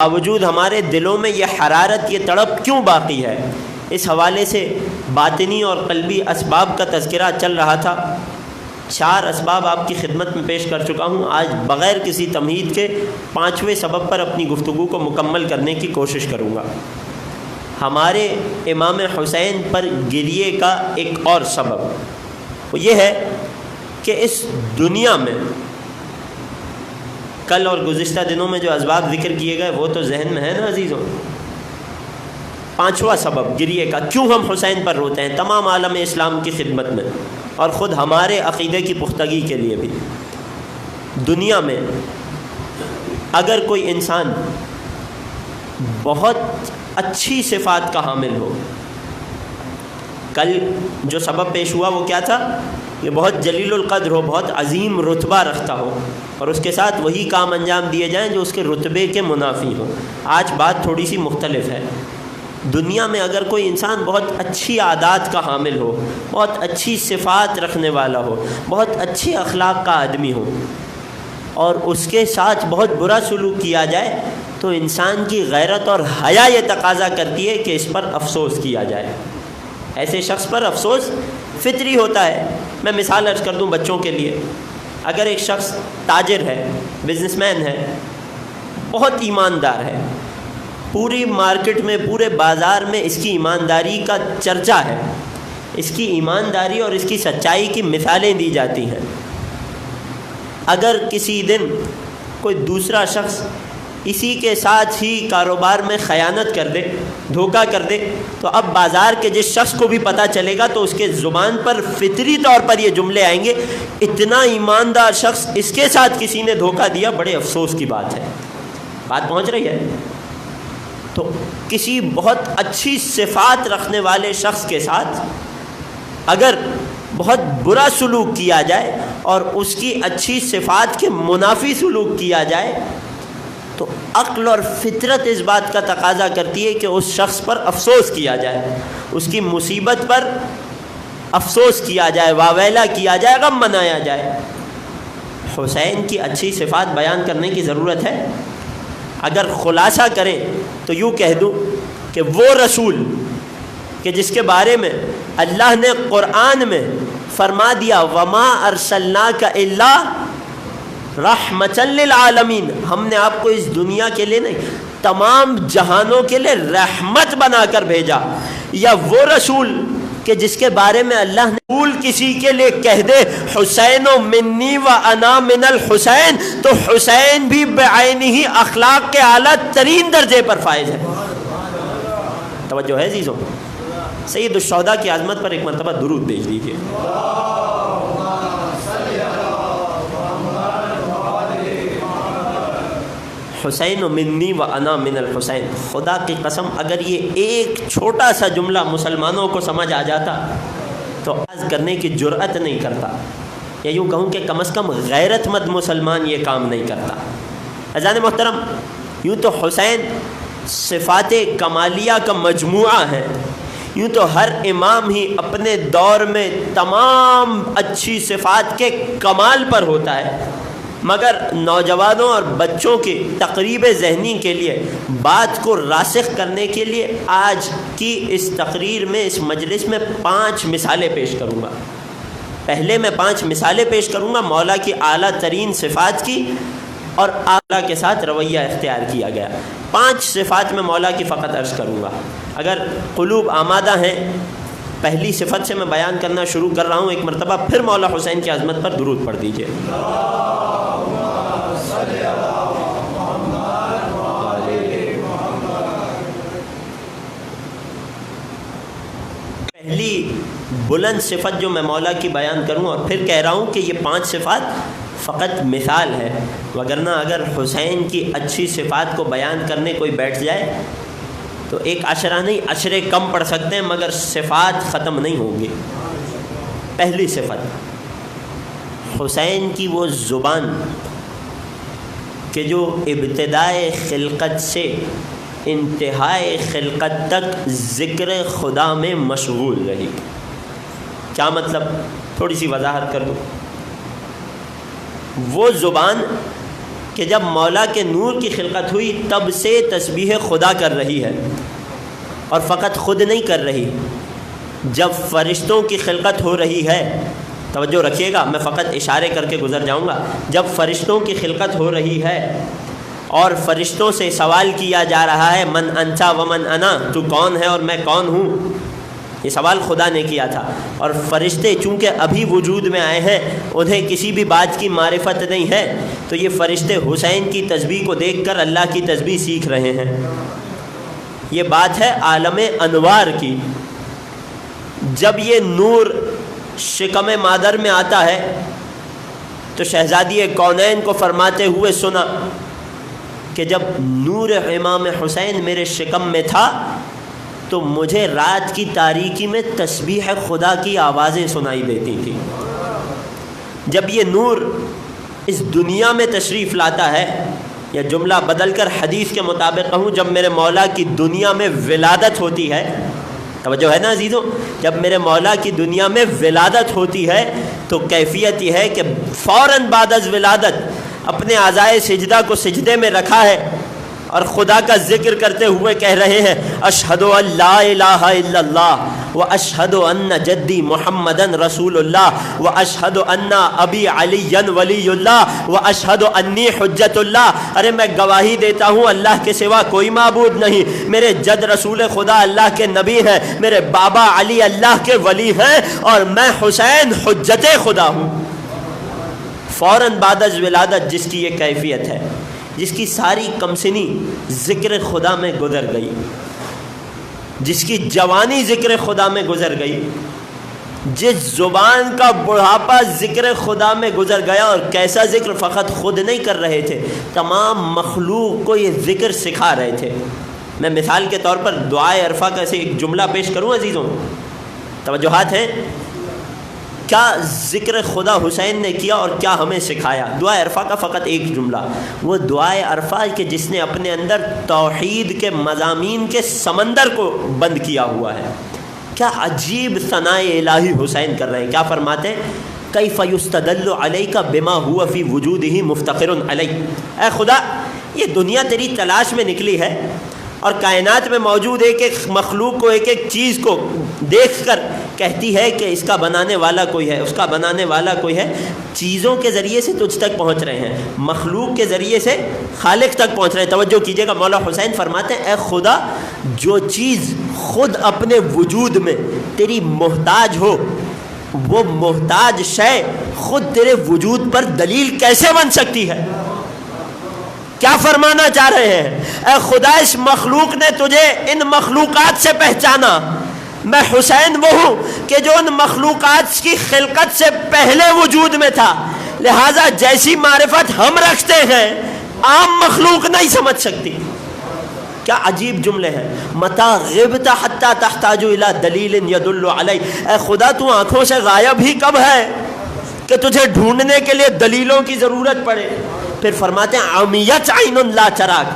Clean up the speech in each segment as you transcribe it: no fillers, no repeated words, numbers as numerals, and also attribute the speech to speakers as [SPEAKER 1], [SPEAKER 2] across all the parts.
[SPEAKER 1] باوجود ہمارے دلوں میں یہ حرارت، یہ تڑپ کیوں باقی ہے؟ اس حوالے سے باطنی اور قلبی اسباب کا تذکرہ چل رہا تھا۔ 4 اسباب آپ کی خدمت میں پیش کر چکا ہوں۔ آج بغیر کسی تمہید کے 5ویں سبب پر اپنی گفتگو کو مکمل کرنے کی کوشش کروں گا۔ ہمارے امام حسین پر گریے کا ایک اور سبب وہ یہ ہے کہ اس دنیا میں کل اور گزشتہ دنوں میں جو اسباب ذکر کیے گئے وہ تو ذہن میں ہے نا عزیزوں۔ 5واں سبب گریے کا، کیوں ہم حسین پر روتے ہیں تمام عالم اسلام کی خدمت میں اور خود ہمارے عقیدے کی پختگی کے لیے بھی۔ دنیا میں اگر کوئی انسان بہت اچھی صفات کا حامل ہو، کل جو سبب پیش ہوا وہ کیا تھا کہ بہت جلیل القدر ہو، بہت عظیم رتبہ رکھتا ہو اور اس کے ساتھ وہی کام انجام دیے جائیں جو اس کے رتبے کے منافی ہوں۔ آج بات تھوڑی سی مختلف ہے۔ دنیا میں اگر کوئی انسان بہت اچھی عادات کا حامل ہو، بہت اچھی صفات رکھنے والا ہو، بہت اچھے اخلاق کا آدمی ہو اور اس کے ساتھ بہت برا سلوک کیا جائے تو انسان کی غیرت اور حیا یہ تقاضا کرتی ہے کہ اس پر افسوس کیا جائے۔ ایسے شخص پر افسوس فطری ہوتا ہے۔ میں مثال عرض کر دوں بچوں کے لیے۔ اگر ایک شخص تاجر ہے، بزنس مین ہے، بہت ایماندار ہے، پوری مارکیٹ میں، پورے بازار میں اس کی ایمانداری کا چرچا ہے، اس کی ایمانداری اور اس کی سچائی کی مثالیں دی جاتی ہیں۔ اگر کسی دن کوئی دوسرا شخص اسی کے ساتھ ہی کاروبار میں خیانت کر دے، دھوکہ کر دے، تو اب بازار کے جس شخص کو بھی پتہ چلے گا تو اس کے زبان پر فطری طور پر یہ جملے آئیں گے، اتنا ایماندار شخص، اس کے ساتھ کسی نے دھوکہ دیا، بڑے افسوس کی بات ہے۔ بات پہنچ رہی ہے؟ تو کسی بہت اچھی صفات رکھنے والے شخص کے ساتھ اگر بہت برا سلوک کیا جائے اور اس کی اچھی صفات کے منافی سلوک کیا جائے تو عقل اور فطرت اس بات کا تقاضا کرتی ہے کہ اس شخص پر افسوس کیا جائے، اس کی مصیبت پر افسوس کیا جائے، واویلا کیا جائے، غم منایا جائے۔ حسین کی اچھی صفات بیان کرنے کی ضرورت ہے؟ اگر خلاصہ کریں تو یوں کہہ دوں کہ وہ رسول کہ جس کے بارے میں اللہ نے قرآن میں فرما دیا وَمَا أَرْسَلْنَاكَ إِلَّا رحمۃ للعالمین، ہم نے آپ کو اس دنیا کے لیے نہیں تمام جہانوں کے لیے رحمت بنا کر بھیجا، یا وہ رسول کہ جس کے بارے میں اللہ نے رسول کسی کے لیے کہہ دے حسین منی و انا من الحسین تو حسین بھی بعینہ ہی اخلاق کے اعلیٰ ترین درجے پر فائز ہے۔ توجہ ہے عزیزوں؟ سید الشہداء کی عظمت پر ایک مرتبہ درود بھیج دیجیے۔ حسین منی و انا من الحسین، خدا کی قسم اگر یہ ایک چھوٹا سا جملہ مسلمانوں کو سمجھ آ جاتا تو عرض کرنے کی جرأت نہیں کرتا، یا یوں کہوں کہ کم از کم غیرت مند مسلمان یہ کام نہیں کرتا۔ عزیزان محترم، یوں تو حسین صفات کمالیہ کا مجموعہ ہے، یوں تو ہر امام ہی اپنے دور میں تمام اچھی صفات کے کمال پر ہوتا ہے، مگر نوجوانوں اور بچوں کی تقریب ذہنی کے لیے بات کو راسخ کرنے کے لیے آج کی اس تقریر میں، اس مجلس میں 5 مثالیں پیش کروں گا۔ پہلے میں 5 مثالیں پیش کروں گا مولا کی اعلیٰ ترین صفات کی اور اعلیٰ کے ساتھ رویہ اختیار کیا گیا۔ 5 صفات میں مولا کی فقط عرض کروں گا۔ اگر قلوب آمادہ ہیں، پہلی صفت سے میں بیان کرنا شروع کر رہا ہوں۔ ایک مرتبہ پھر مولا حسین کی عظمت پر درود پڑھ دیجیے۔ پہلی بلند صفت جو میں مولا کی بیان کروں، اور پھر کہہ رہا ہوں کہ یہ 5 صفات فقط مثال ہے، وگرنہ اگر حسین کی اچھی صفات کو بیان کرنے کوئی بیٹھ جائے تو ایک عشرہ نہیں، عشرے کم پڑھ سکتے ہیں مگر صفات ختم نہیں ہوں گی۔ پہلی صفت، حسین کی وہ زبان کہ جو ابتدائے خلقت سے انتہائے خلقت تک ذکر خدا میں مشغول رہی۔ کیا مطلب؟ تھوڑی سی وضاحت کر دوں۔ وہ زبان کہ جب مولا کے نور کی خلقت ہوئی تب سے تسبیح خدا کر رہی ہے، اور فقط خود نہیں کر رہی، جب فرشتوں کی خلقت ہو رہی ہے، توجہ رکھیے گا، میں فقط اشارے کر کے گزر جاؤں گا، جب فرشتوں کی خلقت ہو رہی ہے اور فرشتوں سے سوال کیا جا رہا ہے من انتا ومن انا، تو کون ہے اور میں کون ہوں، یہ سوال خدا نے کیا تھا، اور فرشتے چونکہ ابھی وجود میں آئے ہیں، انہیں کسی بھی بات کی معرفت نہیں ہے، تو یہ فرشتے حسین کی تسبیح کو دیکھ کر اللہ کی تسبیح سیکھ رہے ہیں۔ یہ بات ہے عالم انوار کی۔ جب یہ نور شکم مادر میں آتا ہے تو شہزادی کونین کو فرماتے ہوئے سنا کہ جب نور امام حسین میرے شکم میں تھا تو مجھے رات کی تاریکی میں تسبیح خدا کی آوازیں سنائی دیتی تھیں۔ جب یہ نور اس دنیا میں تشریف لاتا ہے، یا جملہ بدل کر حدیث کے مطابق کہوں، جب میرے مولا کی دنیا میں ولادت ہوتی ہے، توجہ ہے نا عزیزوں، جب میرے مولا کی دنیا میں ولادت ہوتی ہے تو کیفیت یہ ہے کہ فوراً بعد از ولادت اپنے اعضائے سجدہ کو سجدے میں رکھا ہے اور خدا کا ذکر کرتے ہوئے کہہ رہے ہیں اشہد ان لا الہ الا اللہ واشہد ان جدی محمدن رسول اللہ واشہد ان ابی علی ولی اللہ واشہد انی حجت اللہ۔ ارے میں گواہی دیتا ہوں اللہ کے سوا کوئی معبود نہیں، میرے جد رسول خدا اللہ کے نبی ہیں، میرے بابا علی اللہ کے ولی ہیں، اور میں حسین حجت خدا ہوں۔ فوراً بعد از ولادت جس کی یہ کیفیت ہے، جس کی ساری کمسنی ذکر خدا میں گزر گئی، جس کی جوانی ذکر خدا میں گزر گئی، جس زبان کا بڑھاپا ذکر خدا میں گزر گیا، اور کیسا ذکر فقط خود نہیں کر رہے تھے، تمام مخلوق کو یہ ذکر سکھا رہے تھے۔ میں مثال کے طور پر دعائے عرفہ کا سے ایک جملہ پیش کروں عزیزوں، توجہات ہیں، کیا ذکر خدا حسین نے کیا اور کیا ہمیں سکھایا۔ دعائے عرفہ کا فقط ایک جملہ، وہ دعائے عرفہ کہ جس نے اپنے اندر توحید کے مضامین کے سمندر کو بند کیا ہوا ہے۔ کیا عجیب ثناء الہی حسین کر رہے ہیں، کیا فرماتے ہیں کیف یستدل علیک بما هو فی وجودہ مفتقر علیک۔ اے خدا، یہ دنیا تیری تلاش میں نکلی ہے اور کائنات میں موجود ایک ایک مخلوق کو، ایک ایک چیز کو دیکھ کر کہتی ہے کہ اس کا بنانے والا کوئی ہے، اس کا بنانے والا کوئی ہے۔ چیزوں کے ذریعے سے تجھ تک پہنچ رہے ہیں، مخلوق کے ذریعے سے خالق تک پہنچ رہے ہیں۔ توجہ کیجئے گا، مولا حسین فرماتے ہیں اے خدا، جو چیز خود اپنے وجود میں تیری محتاج ہو، وہ محتاج شے خود تیرے وجود پر دلیل کیسے بن سکتی ہے؟ کیا فرمانا چاہ رہے ہیں؟ اے خدا، اس مخلوق نے تجھے ان مخلوقات سے پہچانا، میں حسین وہ ہوں کہ جو ان مخلوقات کی خلقت سے پہلے وجود میں تھا، لہٰذا جیسی معرفت ہم رکھتے ہیں عام مخلوق نہیں سمجھ سکتی۔ کیا عجیب جملے ہیں۔ متا غبت حتی تحتاج الی دلیل یدل علی، اے خدا تو آنکھوں سے غائب ہی کب ہے کہ تجھے ڈھونڈنے کے لیے دلیلوں کی ضرورت پڑے۔ پھر فرماتے ہیں عمیت عین لا چراغ،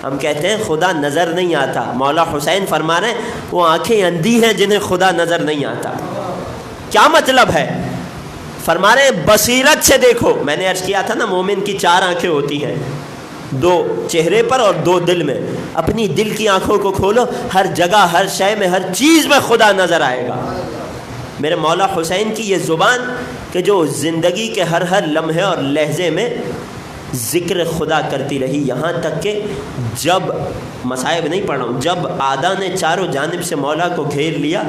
[SPEAKER 1] ہم کہتے ہیں خدا نظر نہیں آتا، مولا حسین فرما رہے ہیں وہ آنکھیں اندھی ہیں جنہیں خدا نظر نہیں آتا۔ کیا مطلب ہے؟ فرما رہے ہیں بصیرت سے دیکھو۔ میں نے عرض کیا تھا نا، مومن کی 4 آنکھیں ہوتی ہیں، 2 چہرے پر اور 2 دل میں۔ اپنی دل کی آنکھوں کو کھولو، ہر جگہ، ہر شے میں، ہر چیز میں خدا نظر آئے گا۔ میرے مولا حسین کی یہ زبان کہ جو زندگی کے ہر لمحے اور لہجے میں ذکر خدا کرتی رہی، یہاں تک کہ جب مصائب نہیں پڑھ رہا ہوں، جب اعداء نے چاروں جانب سے مولا کو گھیر لیا،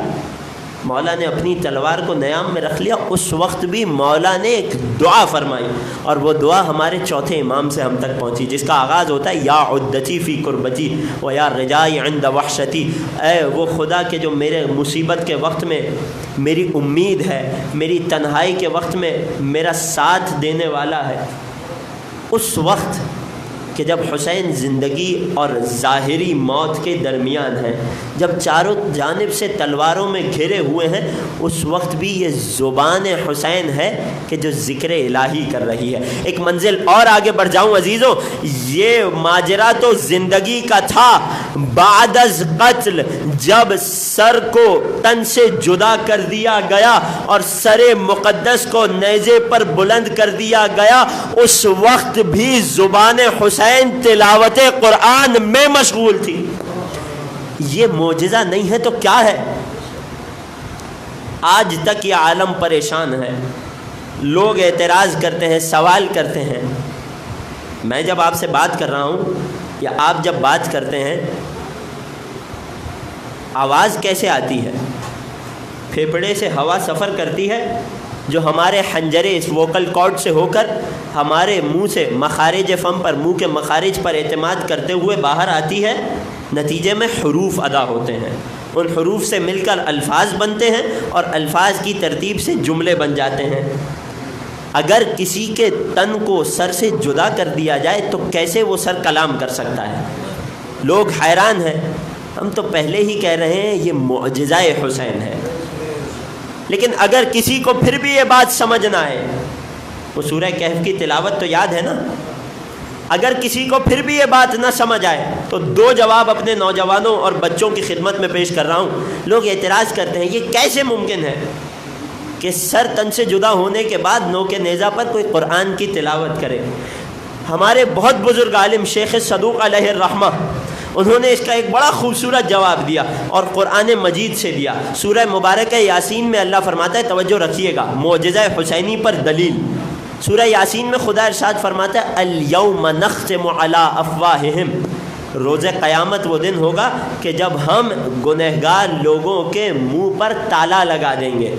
[SPEAKER 1] مولا نے اپنی تلوار کو نیام میں رکھ لیا، اس وقت بھی مولا نے ایک دعا فرمائی، اور وہ دعا ہمارے چوتھے امام سے ہم تک پہنچی، جس کا آغاز ہوتا ہے یا عدتی فی قربتی و یا رجائی عند وحشتی۔ اے وہ خدا کہ جو میرے مصیبت کے وقت میں میری امید ہے، میری تنہائی کے وقت میں میرا ساتھ دینے والا ہے، اس وقت کہ جب حسین زندگی اور ظاہری موت کے درمیان ہیں، جب چاروں جانب سے تلواروں میں گھرے ہوئے ہیں، اس وقت بھی یہ زبان حسین ہے کہ جو ذکر الہی کر رہی ہے۔ ایک منزل اور آگے بڑھ جاؤں عزیزوں، یہ ماجرا تو زندگی کا تھا، بعد از قتل جب سر کو تن سے جدا کر دیا گیا اور سر مقدس کو نیزے پر بلند کر دیا گیا، اس وقت بھی زبان حسین تلاوت قرآن میں مشغول تھی۔ یہ معجزہ نہیں ہے تو کیا ہے؟ آج تک یہ عالم پریشان ہے، لوگ اعتراض کرتے ہیں، سوال کرتے ہیں۔ میں جب آپ سے بات کر رہا ہوں یا آپ جب بات کرتے ہیں، آواز کیسے آتی ہے؟ پھیپھڑے سے ہوا سفر کرتی ہے جو ہمارے حنجرے اس ووکل کارڈ سے ہو کر ہمارے منہ سے مخارج فم پر، منہ کے مخارج پر اعتماد کرتے ہوئے باہر آتی ہے، نتیجے میں حروف ادا ہوتے ہیں، ان حروف سے مل کر الفاظ بنتے ہیں اور الفاظ کی ترتیب سے جملے بن جاتے ہیں۔ اگر کسی کے تن کو سر سے جدا کر دیا جائے تو کیسے وہ سر کلام کر سکتا ہے؟ لوگ حیران ہیں۔ ہم تو پہلے ہی کہہ رہے ہیں یہ معجزہ حسین ہے، لیکن اگر کسی کو پھر بھی یہ بات سمجھ نہ آئے، وہ سورہ کہف کی تلاوت تو یاد ہے نا، اگر کسی کو پھر بھی یہ بات نہ سمجھ آئے تو دو جواب اپنے نوجوانوں اور بچوں کی خدمت میں پیش کر رہا ہوں۔ لوگ اعتراض کرتے ہیں یہ کیسے ممکن ہے کہ سر تن سے جدا ہونے کے بعد نوک نیزہ پر کوئی قرآن کی تلاوت کرے؟ ہمارے بہت بزرگ عالم شیخ صدوق علیہ الرحمہ، انہوں نے اس کا ایک بڑا خوبصورت جواب دیا اور قرآن مجید سے دیا۔ سورہ مبارکہ یاسین میں اللہ فرماتا ہے، توجہ رکھیے گا، معجزہ حسینی پر دلیل۔ سورہ یاسین میں خدا ارشاد فرماتا ہے الیوم نختم علی افواہہم، روز قیامت وہ دن ہوگا کہ جب ہم گنہگار لوگوں کے منہ پر تالا لگا دیں گے،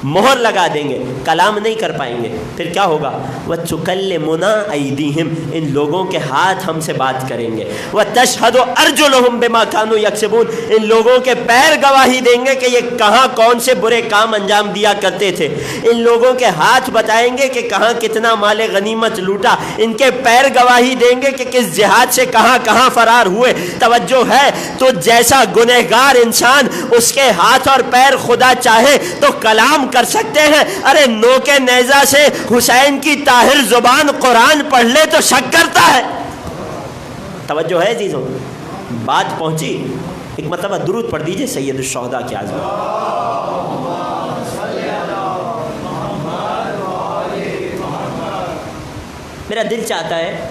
[SPEAKER 1] مہر لگا دیں گے، کلام نہیں کر پائیں گے۔ پھر کیا ہوگا؟ وَتُكَلِّمُنَا أَيْدِيهِمْ، ان لوگوں کے ہاتھ ہم سے بات کریں گے۔ وَتَشْهَدُ أَرْجُلُهُمْ بِمَا كَانُوا يَكْسِبُونَ، ان لوگوں کے پیر گواہی دیں گے کہ یہ کہاں کون سے برے کام انجام دیا کرتے تھے۔ ان لوگوں کے ہاتھ بتائیں گے کہ کہاں کتنا مال غنیمت لوٹا، ان کے پیر گواہی دیں گے کہ کس جہاد سے کہاں کہاں فرار ہوئے۔ توجہ ہے؟ تو جیسا گنہگار انسان، اس کے ہاتھ اور پیر خدا چاہے تو کلام کر سکتے ہیں۔ ارے نوک نیزہ سے حسین کی طاہر زبان قرآن پڑھ لے تو شک کرتا ہے۔ توجہ ہے عزیزوں؟ بات پہنچی؟ ایک مرتبہ درود پڑھ دیجئے سید الشہداء کے اعظم۔ میرا دل چاہتا ہے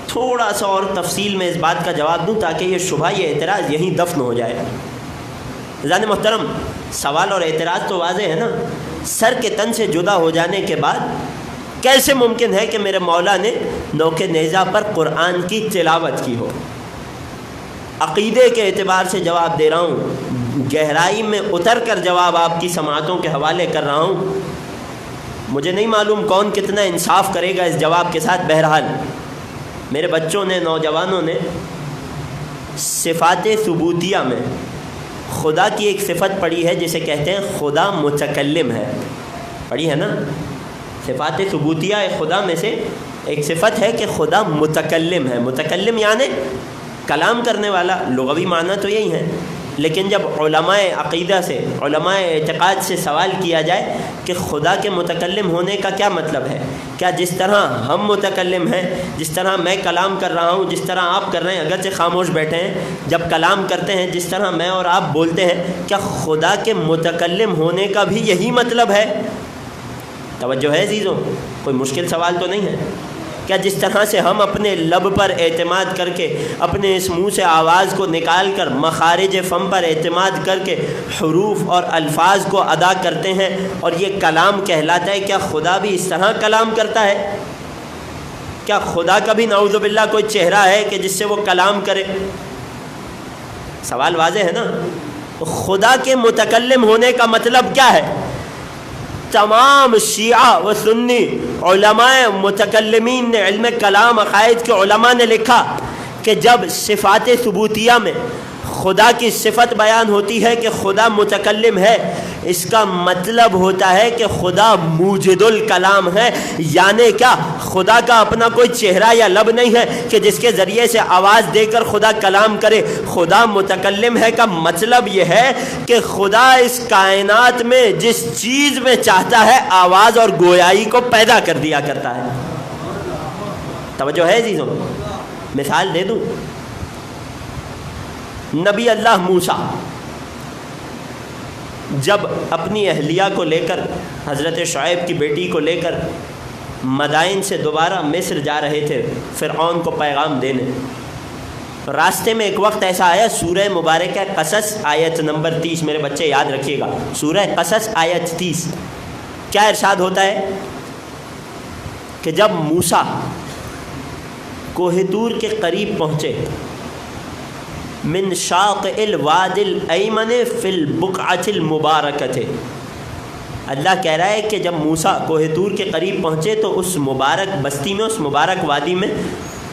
[SPEAKER 1] تھوڑا سا اور تفصیل میں اس بات کا جواب دوں تاکہ یہ شبہ، یہ اعتراض یہیں دفن ہو جائے۔ عزیزان محترم، سوال اور اعتراض تو واضح ہے نا۔ سر کے تن سے جدا ہو جانے کے بعد کیسے ممکن ہے کہ میرے مولا نے نوک نیزہ پر قرآن کی تلاوت کی ہو؟ عقیدے کے اعتبار سے جواب دے رہا ہوں، گہرائی میں اتر کر جواب آپ کی سماعتوں کے حوالے کر رہا ہوں۔ مجھے نہیں معلوم کون کتنا انصاف کرے گا اس جواب کے ساتھ۔ بہرحال میرے بچوں نے، نوجوانوں نے صفات ثبوتیہ میں خدا کی ایک صفت پڑھی ہے جسے کہتے ہیں خدا متکلم ہے، پڑھی ہے نا؟ صفات ثبوتیہ خدا میں سے ایک صفت ہے کہ خدا متکلم ہے۔ متکلم یعنی کلام کرنے والا، لغوی معنی تو یہی ہے، لیکن جب علماء عقیدہ سے، علماء اعتقاد سے سوال کیا جائے کہ خدا کے متکلم ہونے کا کیا مطلب ہے، کیا جس طرح ہم متکلم ہیں، جس طرح میں کلام کر رہا ہوں، جس طرح آپ کر رہے ہیں، اگرچہ خاموش بیٹھے ہیں، جب کلام کرتے ہیں جس طرح میں اور آپ بولتے ہیں، کیا خدا کے متکلم ہونے کا بھی یہی مطلب ہے؟ توجہ ہے عزیزوں؟ کوئی مشکل سوال تو نہیں ہے۔ کیا جس طرح سے ہم اپنے لب پر اعتماد کر کے، اپنے اس منہ سے آواز کو نکال کر مخارج فم پر اعتماد کر کے حروف اور الفاظ کو ادا کرتے ہیں اور یہ کلام کہلاتا ہے، کیا خدا بھی اس طرح کلام کرتا ہے؟ کیا خدا کا بھی نعوذ باللہ کوئی چہرہ ہے کہ جس سے وہ کلام کرے؟ سوال واضح ہے نا؟ خدا کے متکلم ہونے کا مطلب کیا ہے؟ تمام شیعہ و سنی علماء متکلمین نے، علم کلام عقائد کے علماء نے لکھا کہ جب صفات ثبوتیہ میں خدا کی صفت بیان ہوتی ہے کہ خدا متکلم ہے، اس کا مطلب ہوتا ہے کہ خدا موجد الکلام ہے. یعنی کیا؟ خدا کا اپنا کوئی چہرہ یا لب نہیں ہے کہ جس کے ذریعے سے آواز دے کر خدا کلام کرے. خدا متکلم ہے کا مطلب یہ ہے کہ خدا اس کائنات میں جس چیز میں چاہتا ہے آواز اور گویائی کو پیدا کر دیا کرتا ہے. توجہ ہے عزیزوں؟ مثال دے دوں. نبی اللہ موسیٰ جب اپنی اہلیہ کو لے کر، حضرت شعیب کی بیٹی کو لے کر مدائن سے دوبارہ مصر جا رہے تھے فرعون کو پیغام دینے، راستے میں ایک وقت ایسا آیا، سورہ مبارکہ قصص آیت نمبر 30، میرے بچے یاد رکھیے گا، سورہ قصص آیت 30. کیا ارشاد ہوتا ہے کہ جب موسیٰ کوہ طور کے قریب پہنچے، من شاق الواد الایمن فی البقعۃ المبارکۃ، اللہ کہہ رہا ہے کہ جب موسیٰ کوہ طور کے قریب پہنچے تو اس مبارک بستی میں، اس مبارک وادی میں،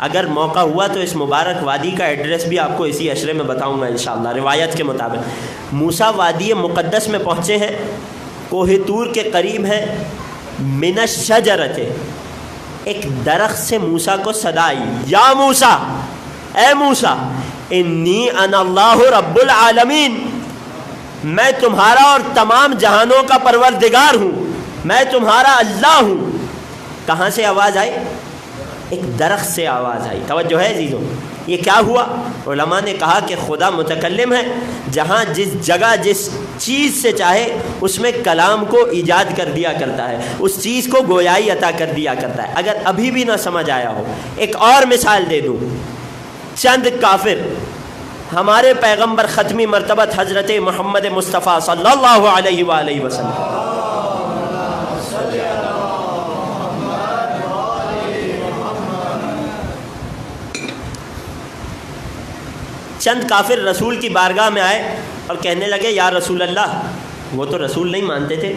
[SPEAKER 1] اگر موقع ہوا تو اس مبارک وادی کا ایڈریس بھی آپ کو اسی عشرے میں بتاؤں گا انشاءاللہ روایت کے مطابق. موسیٰ وادی مقدس میں پہنچے ہیں، کوہ طور کے قریب ہیں. من الشجرۃ، ایک درخت سے موسیٰ کو صدا آئی، یا موسیٰ، اے موسیٰ، انی انا اللہ رب العالمین، میں تمہارا اور تمام جہانوں کا پروردگار ہوں، میں تمہارا اللہ ہوں. کہاں سے آواز آئی؟ ایک درخت سے آواز آئی. توجہ ہے عزیزوں؟ یہ کیا ہوا؟ علماء نے کہا کہ خدا متکلم ہے، جہاں جس جگہ جس چیز سے چاہے اس میں کلام کو ایجاد کر دیا کرتا ہے، اس چیز کو گویائی عطا کر دیا کرتا ہے. اگر ابھی بھی نہ سمجھ آیا ہو، ایک اور مثال دے دوں. چند کافر ہمارے پیغمبر ختمی مرتبت حضرت محمد مصطفیٰ صلی اللہ علیہ وآلہ وسلم چند کافر رسول کی بارگاہ میں آئے اور کہنے لگے یا رسول اللہ. وہ تو رسول نہیں مانتے تھے،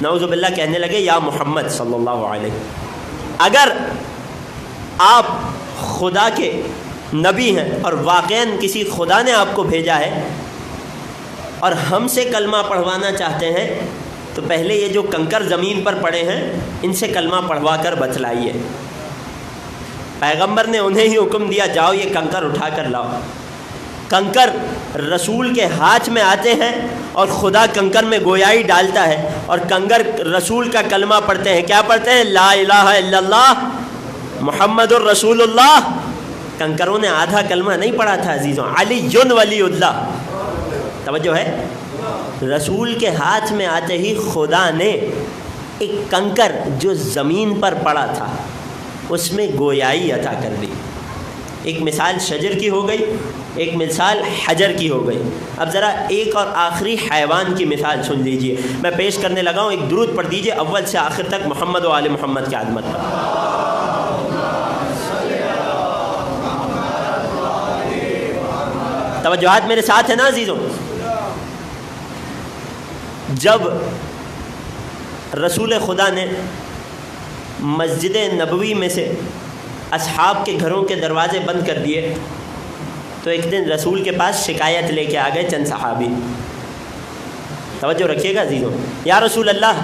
[SPEAKER 1] نعوذ باللہ، کہنے لگے یا محمد صلی اللہ علیہ، اگر آپ خدا کے نبی ہیں اور واقعاً کسی خدا نے آپ کو بھیجا ہے اور ہم سے کلمہ پڑھوانا چاہتے ہیں تو پہلے یہ جو کنکر زمین پر پڑے ہیں ان سے کلمہ پڑھوا کر بتلائیے. پیغمبر نے انہیں ہی حکم دیا جاؤ یہ کنکر اٹھا کر لاؤ. کنکر رسول کے ہاتھ میں آتے ہیں اور خدا کنکر میں گویائی ڈالتا ہے اور کنکر رسول کا کلمہ پڑھتے ہیں. کیا پڑھتے ہیں؟ لا الہ الا اللہ محمد الرسول اللہ. کنکروں نے آدھا کلمہ نہیں پڑھا تھا عزیزوں، علی ولی اللہ. توجہ ہے؟ رسول کے ہاتھ میں آتے ہی خدا نے ایک کنکر جو زمین پر پڑا تھا اس میں گویائی عطا کر دی. ایک مثال شجر کی ہو گئی، ایک مثال حجر کی ہو گئی. اب ذرا ایک اور آخری حیوان کی مثال سن لیجئے. میں پیش کرنے لگا ہوں، ایک درود پڑھ دیجئے اول سے آخر تک محمد و آل محمد کی عظمت پر. توجہات میرے ساتھ ہے نا عزیزوں؟ جب رسول خدا نے مسجد نبوی میں سے اصحاب کے گھروں کے دروازے بند کر دیے تو ایک دن رسول کے پاس شکایت لے کے آ گئے چند صحابی. توجہ رکھیے گا عزیزوں. یا رسول اللہ،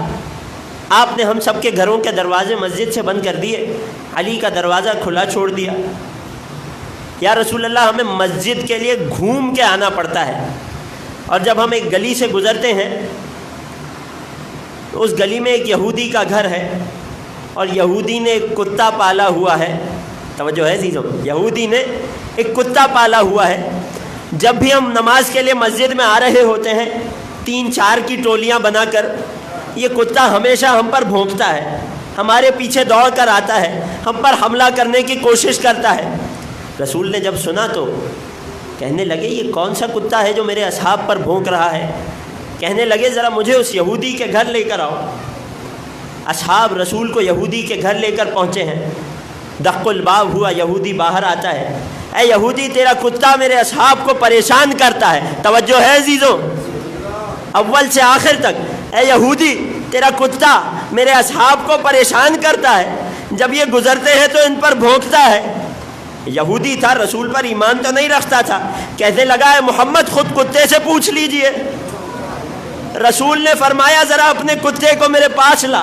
[SPEAKER 1] آپ نے ہم سب کے گھروں کے دروازے مسجد سے بند کر دیے، علی کا دروازہ کھلا چھوڑ دیا. یا رسول اللہ، ہمیں مسجد کے لیے گھوم کے آنا پڑتا ہے اور جب ہم ایک گلی سے گزرتے ہیں تو اس گلی میں ایک یہودی کا گھر ہے اور یہودی نے ایک کتا پالا ہوا ہے. توجہ ہے عزیزوں؟ یہودی نے ایک کتا پالا ہوا ہے. جب بھی ہم نماز کے لیے مسجد میں آ رہے ہوتے ہیں 3-4 کی ٹولیاں بنا کر یہ کتا ہمیشہ ہم پر بھونکتا ہے، ہمارے پیچھے دوڑ کر آتا ہے، ہم پر حملہ کرنے کی کوشش کرتا ہے. رسول نے جب سنا تو کہنے لگے یہ کون سا کتا ہے جو میرے اصحاب پر بھونک رہا ہے؟ کہنے لگے ذرا مجھے اس یہودی کے گھر لے کر آؤ. اصحاب رسول کو یہودی کے گھر لے کر پہنچے ہیں. دق الباب ہوا، یہودی باہر آتا ہے. اے یہودی، تیرا کتا میرے اصحاب کو پریشان کرتا ہے. توجہ ہے عزیزوں؟ اول سے آخر تک، اے یہودی، تیرا کتا میرے اصحاب کو پریشان کرتا ہے، جب یہ گزرتے ہیں تو ان پر بھونکتا ہے. یہودی تھا، رسول پر ایمان تو نہیں رکھتا تھا، کہنے لگا ہے محمد خود کتے سے پوچھ لیجئے۔ رسول نے فرمایا ذرا اپنے کتے کو میرے پاس لا۔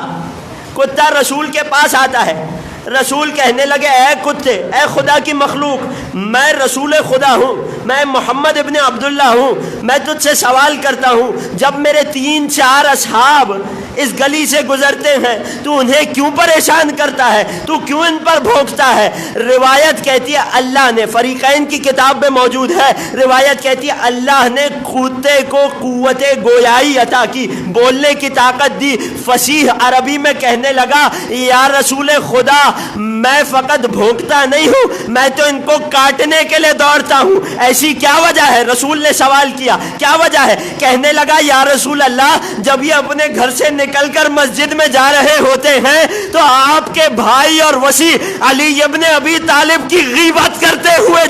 [SPEAKER 1] کتا رسول کے پاس آتا ہے، رسول کہنے لگے اے کتے، اے خدا کی مخلوق، میں رسول خدا ہوں، میں محمد ابن عبداللہ ہوں، میں تجھ سے سوال کرتا ہوں، جب میرے 3-4 اصحاب اس گلی سے گزرتے ہیں تو انہیں کیوں پریشان کرتا ہے، تو کیوں ان پر بھونکتا ہے؟ روایت کہتی ہے اللہ نے، فریقین کی کتاب میں موجود ہے، روایت کہتی ہے اللہ نے کتے کو قوت گویائی عطا کی، بولنے کی طاقت دی، فصیح عربی میں کہنے لگا یا رسول خدا میں فقط بھونکتا نہیں ہوں، میں تو ان کو کاٹنے کے لیے دوڑتا ہوں، ایسی کیا وجہ ہے؟ رسول نے سوال کیا کیا وجہ ہے؟ کہنے لگا یا رسول اللہ جب یہ اپنے گھر سے نکل کر مسجد میں جا رہے ہوتے ہیں تو آپ کے بھائی اور وصی علی ابن ابی طالب کی غیبت کرتے ہوئے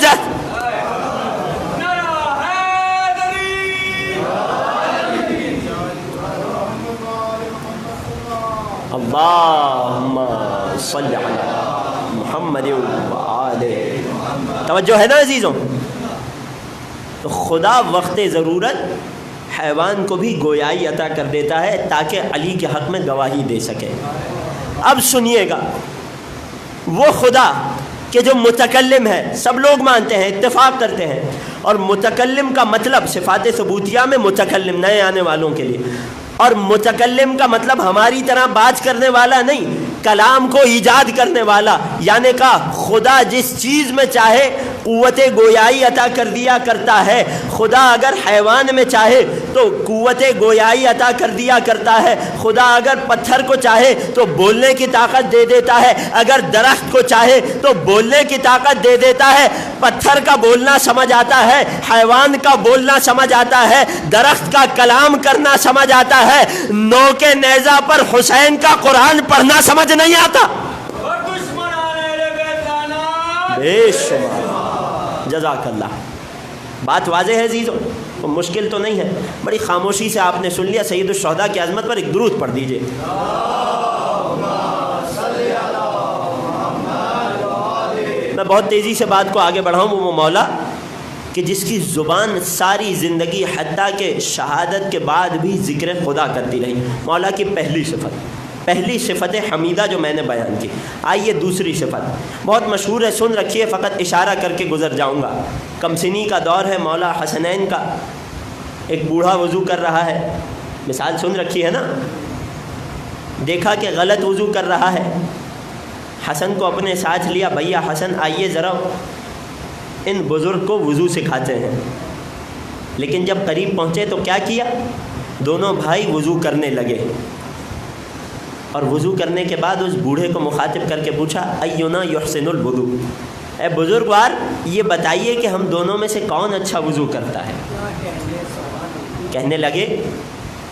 [SPEAKER 1] اللہم صلی علی محمد وآلہ۔ توجہ ہے نا عزیزوں؟ تو خدا وقت ضرورت حیوان کو بھی گویائی عطا کر دیتا ہے تاکہ علی کے حق میں گواہی دے سکے۔ اب سنیے گا، وہ خدا کہ جو متکلم ہے، سب لوگ مانتے ہیں، اتفاق کرتے ہیں، اور متکلم کا مطلب صفات ثبوتیہ میں متکلم نئے آنے والوں کے لیے، اور متکلم کا مطلب ہماری طرح بات کرنے والا نہیں، کلام کو ایجاد کرنے والا، یعنی کہ خدا جس چیز میں چاہے قوت گویائی عطا کر دیا کرتا ہے۔ خدا اگر حیوان میں چاہے تو قوت گویائی عطا کر دیا کرتا ہے، خدا اگر پتھر کو چاہے تو بولنے کی طاقت دے دیتا ہے، اگر درخت کو چاہے تو بولنے کی طاقت دے دیتا ہے۔ پتھر کا بولنا سمجھ آتا ہے، حیوان کا بولنا سمجھ آتا ہے، درخت کا کلام کرنا سمجھ آتا ہے، نو کے نیزہ پر حسین کا قرآن پڑھنا سمجھ نہیں آتا۔ بے شمار جزاک اللہ۔ بات واضح ہے عزیزوں، مشکل تو نہیں ہے، بڑی خاموشی سے آپ نے سن لیا۔ سید الشہداء کی عظمت پر ایک درود پڑھ دیجئے۔ میں بہت تیزی سے بات کو آگے بڑھاؤں، وہ مولا کہ جس کی زبان ساری زندگی حتیٰ کہ شہادت کے بعد بھی ذکر خدا کرتی رہی، مولا کی پہلی صفت حمیدہ جو میں نے بیان کی۔ آئیے دوسری صفت بہت مشہور ہے، سن رکھیے، فقط اشارہ کر کے گزر جاؤں گا۔ کم سنی کا دور ہے، مولا حسنین کا، ایک بوڑھا وضو کر رہا ہے، مثال سن رکھی ہے نا، دیکھا کہ غلط وضو کر رہا ہے، حسن کو اپنے ساتھ لیا، بھیا حسن آئیے ذرا ان بزرگ کو وضو سکھاتے ہیں۔ لیکن جب قریب پہنچے تو کیا کیا؟ دونوں بھائی وضو کرنے لگے، اور وضو کرنے کے بعد اس بوڑھے کو مخاطب کر کے پوچھا اینا یحسن الوضو، اے بزرگوار یہ بتائیے کہ ہم دونوں میں سے کون اچھا وضو کرتا ہے؟ کہنے لگے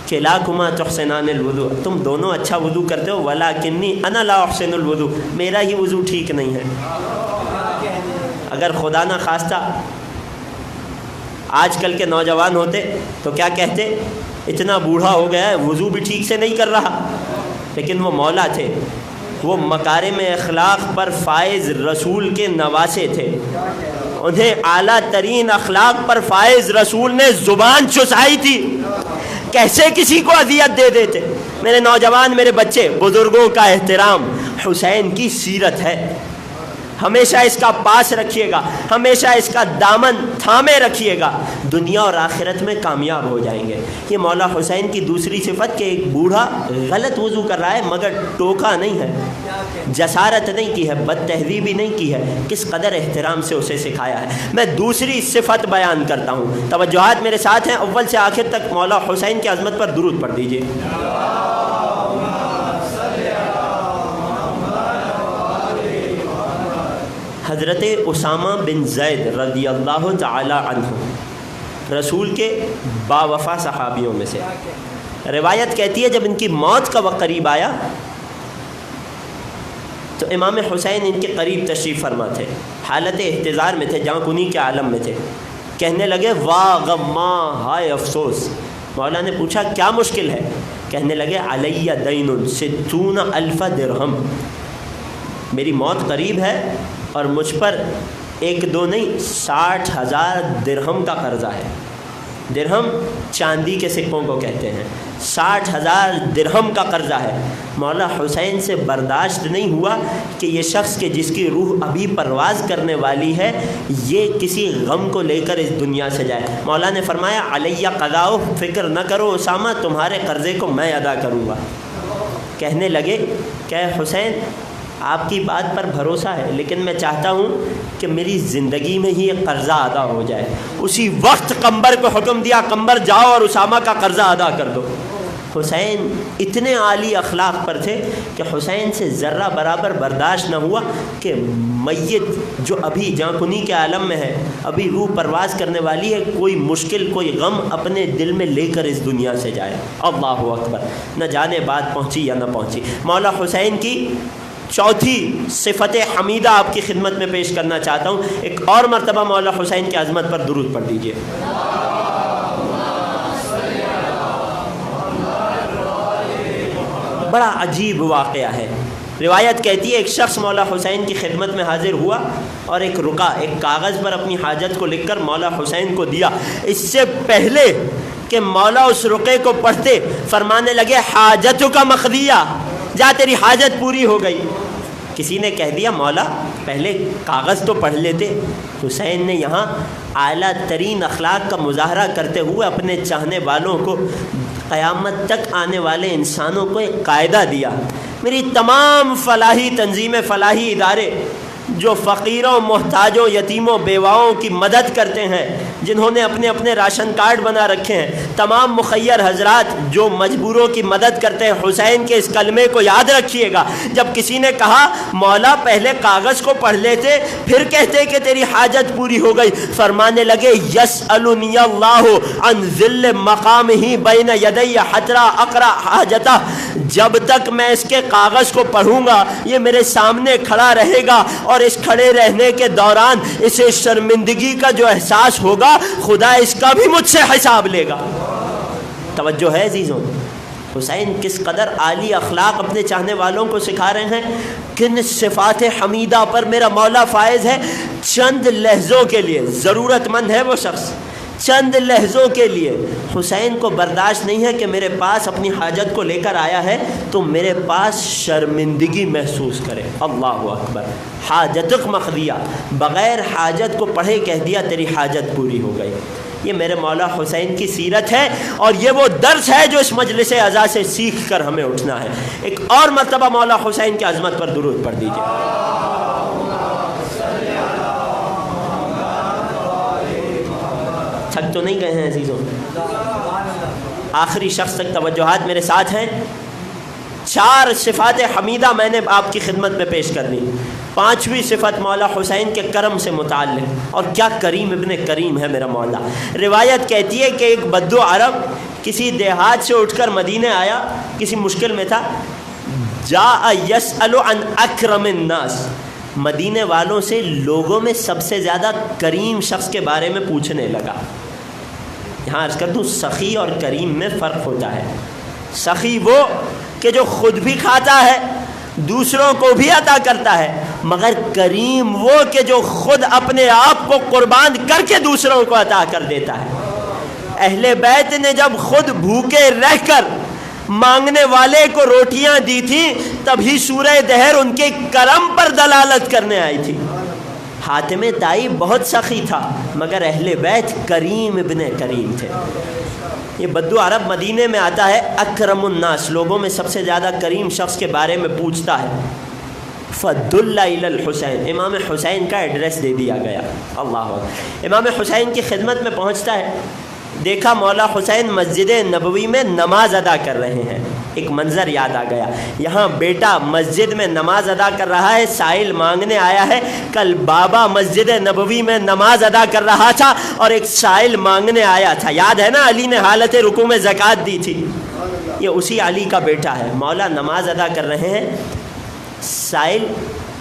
[SPEAKER 1] کلاکما تحسنان الوضو، تم دونوں اچھا وضو کرتے ہو، ولکنی انا لا احسن الوضو، میرا ہی وضو ٹھیک نہیں ہے۔ اگر خدا نہ خواستہ آج کل کے نوجوان ہوتے تو کیا کہتے؟ اتنا بوڑھا ہو گیا ہے وضو بھی ٹھیک سے نہیں کر رہا۔ لیکن وہ مولا تھے، وہ مکارم اخلاق پر فائز رسول کے نواسے تھے، انہیں اعلیٰ ترین اخلاق پر فائز رسول نے زبان چسائی تھی، کیسے کسی کو اذیت دے دیتے۔ میرے نوجوان، میرے بچے، بزرگوں کا احترام حسین کی سیرت ہے، ہمیشہ اس کا پاس رکھیے گا، ہمیشہ اس کا دامن تھامے رکھیے گا، دنیا اور آخرت میں کامیاب ہو جائیں گے۔ یہ مولا حسین کی دوسری صفت کہ ایک بوڑھا غلط وضو کر رہا ہے مگر ٹوکا نہیں ہے، جسارت نہیں کی ہے، بد تہذیبی نہیں کی ہے، کس قدر احترام سے اسے سکھایا ہے۔ میں دوسری صفت بیان کرتا ہوں، توجہات میرے ساتھ ہیں، اول سے آخر تک مولا حسین کی عظمت پر درود پڑھ دیجیے۔ حضرت اسامہ بن زید رضی اللہ تعالی عنہ رسول کے باوفا صحابیوں میں سے، روایت کہتی ہے جب ان کی موت کا وقت قریب آیا تو امام حسین ان کے قریب تشریف فرما تھے، حالت احتضار میں تھے، جاں کنی کے عالم میں تھے، کہنے لگے واہ غما، ہائے افسوس۔ مولا نے پوچھا کیا مشکل ہے؟ کہنے لگے علیہ دین 60,000 درہم، میری موت قریب ہے اور مجھ پر ایک دو نہیں 60,000 درہم کا قرضہ ہے. درہم چاندی کے سکوں کو کہتے ہیں. 60,000 درہم کا قرضہ ہے. مولا حسین سے برداشت نہیں ہوا کہ یہ شخص کہ جس کی روح ابھی پرواز کرنے والی ہے یہ کسی غم کو لے کر اس دنیا سے جائے. مولا نے فرمایا علیہ قضاؤ، فکر نہ کرو اسامہ، تمہارے قرضے کو میں ادا کروں گا. کہنے لگے کہ حسین آپ کی بات پر بھروسہ ہے، لیکن میں چاہتا ہوں کہ میری زندگی میں ہی یہ قرضہ ادا ہو جائے. اسی وقت قنبر کو حکم دیا، قنبر جاؤ اور اسامہ کا قرضہ ادا کر دو. حسین اتنے عالی اخلاق پر تھے کہ حسین سے ذرہ برابر برداشت نہ ہوا کہ میت جو ابھی جان کنی کے عالم میں ہے، ابھی روح پرواز کرنے والی ہے، کوئی مشکل کوئی غم اپنے دل میں لے کر اس دنیا سے جائے. اللہ اکبر. نہ جانے بات پہنچی یا نہ پہنچی. مولا حسین کی چوتھی صفت حمیدہ آپ کی خدمت میں پیش کرنا چاہتا ہوں. ایک اور مرتبہ مولا حسین کی عظمت پر درود پڑھ دیجیے. بڑا عجیب واقعہ ہے. روایت کہتی ہے ایک شخص مولا حسین کی خدمت میں حاضر ہوا اور ایک رکا ایک کاغذ پر اپنی حاجت کو لکھ کر مولا حسین کو دیا. اس سے پہلے کہ مولا اس رقے کو پڑھتے فرمانے لگے حاجتوں کا مقضیہ، جا تیری حاجت پوری ہو گئی. کسی نے کہہ دیا مولا پہلے کاغذ تو پڑھ لیتے. حسین نے یہاں اعلیٰ ترین اخلاق کا مظاہرہ کرتے ہوئے اپنے چاہنے والوں کو، قیامت تک آنے والے انسانوں کو ایک قاعدہ دیا. میری تمام فلاحی تنظیمیں، فلاحی ادارے جو فقیروں، محتاجوں، یتیموں، بیواؤں کی مدد کرتے ہیں، جنہوں نے اپنے اپنے راشن کارڈ بنا رکھے ہیں، تمام مخیر حضرات جو مجبوروں کی مدد کرتے ہیں، حسین کے اس کلمے کو یاد رکھیے گا. جب کسی نے کہا مولا پہلے کاغذ کو پڑھ لیتے پھر کہتے کہ تیری حاجت پوری ہو گئی، فرمانے لگے یسألنی اللہ عن ذل مقامہ بین یدی حتیٰ اقرأ حاجتہ. جب تک میں اس کے کاغذ کو پڑھوں گا یہ میرے سامنے کھڑا رہے گا، اور اس کھڑے رہنے کے دوران اسے شرمندگی کا جو احساس ہوگا خدا اس کا بھی مجھ سے حساب لے گا. توجہ ہے عزیزوں، حسین کس قدر عالی اخلاق اپنے چاہنے والوں کو سکھا رہے ہیں، کن صفات حمیدہ پر میرا مولا فائز ہے. چند لحظوں کے لیے ضرورت مند ہے وہ شخص، چند لحظوں کے لیے حسین کو برداشت نہیں ہے کہ میرے پاس اپنی حاجت کو لے کر آیا ہے تو میرے پاس شرمندگی محسوس کرے. اللہ اکبر. حاجتک مقضیہ، بغیر حاجت کو پڑھے کہہ دیا تیری حاجت پوری ہو گئی. یہ میرے مولا حسین کی سیرت ہے اور یہ وہ درس ہے جو اس مجلس عزا سے سیکھ کر ہمیں اٹھنا ہے. ایک اور مرتبہ مولا حسین کی عظمت پر درود پڑھ دیجیے. تھک تو نہیں گئے ہیں عزیزوں؟ آخری شخص تک توجہات میرے ساتھ ہیں. 4 صفات حمیدہ میں نے آپ کی خدمت میں پیش کر دی. 5ویں صفت مولا حسین کے کرم سے متعلق، اور کیا کریم ابن کریم ہے میرا مولا. روایت کہتی ہے کہ ایک بدو عرب کسی دیہات سے اٹھ کر مدینے آیا، کسی مشکل میں تھا. جاء یسأل عن اکرم الناس، مدینے والوں سے لوگوں میں سب سے زیادہ کریم شخص کے بارے میں پوچھنے لگا. یہاں عرض کر دوں سخی اور کریم میں فرق ہوتا ہے. سخی وہ کہ جو خود بھی کھاتا ہے دوسروں کو بھی عطا کرتا ہے، مگر کریم وہ کہ جو خود اپنے آپ کو قربان کر کے دوسروں کو عطا کر دیتا ہے. اہل بیت نے جب خود بھوکے رہ کر مانگنے والے کو روٹیاں دی تھیں تبھی سورہ دہر ان کے کرم پر دلالت کرنے آئی تھی. حاتم طائی بہت سخی تھا مگر اہل بیت کریم ابن کریم تھے. یہ بدو عرب مدینے میں آتا ہے، اکرم الناس لوگوں میں سب سے زیادہ کریم شخص کے بارے میں پوچھتا ہے. فدل الی الحسین، امام حسین کا ایڈریس دے دیا گیا. اللہ اکبر. امام حسین کی خدمت میں پہنچتا ہے، دیکھا مولا حسین مسجد نبوی میں نماز ادا کر رہے ہیں. ایک منظر یاد آ گیا، یہاں بیٹا مسجد میں نماز ادا کر رہا ہے، سائل مانگنے آیا ہے. کل بابا مسجد نبوی میں نماز ادا کر رہا تھا اور ایک سائل مانگنے آیا تھا. یاد ہے نا علی نے حالت رکوع میں زکوٰۃ دی تھی، یہ اسی علی کا بیٹا ہے. مولا نماز ادا کر رہے ہیں، سائل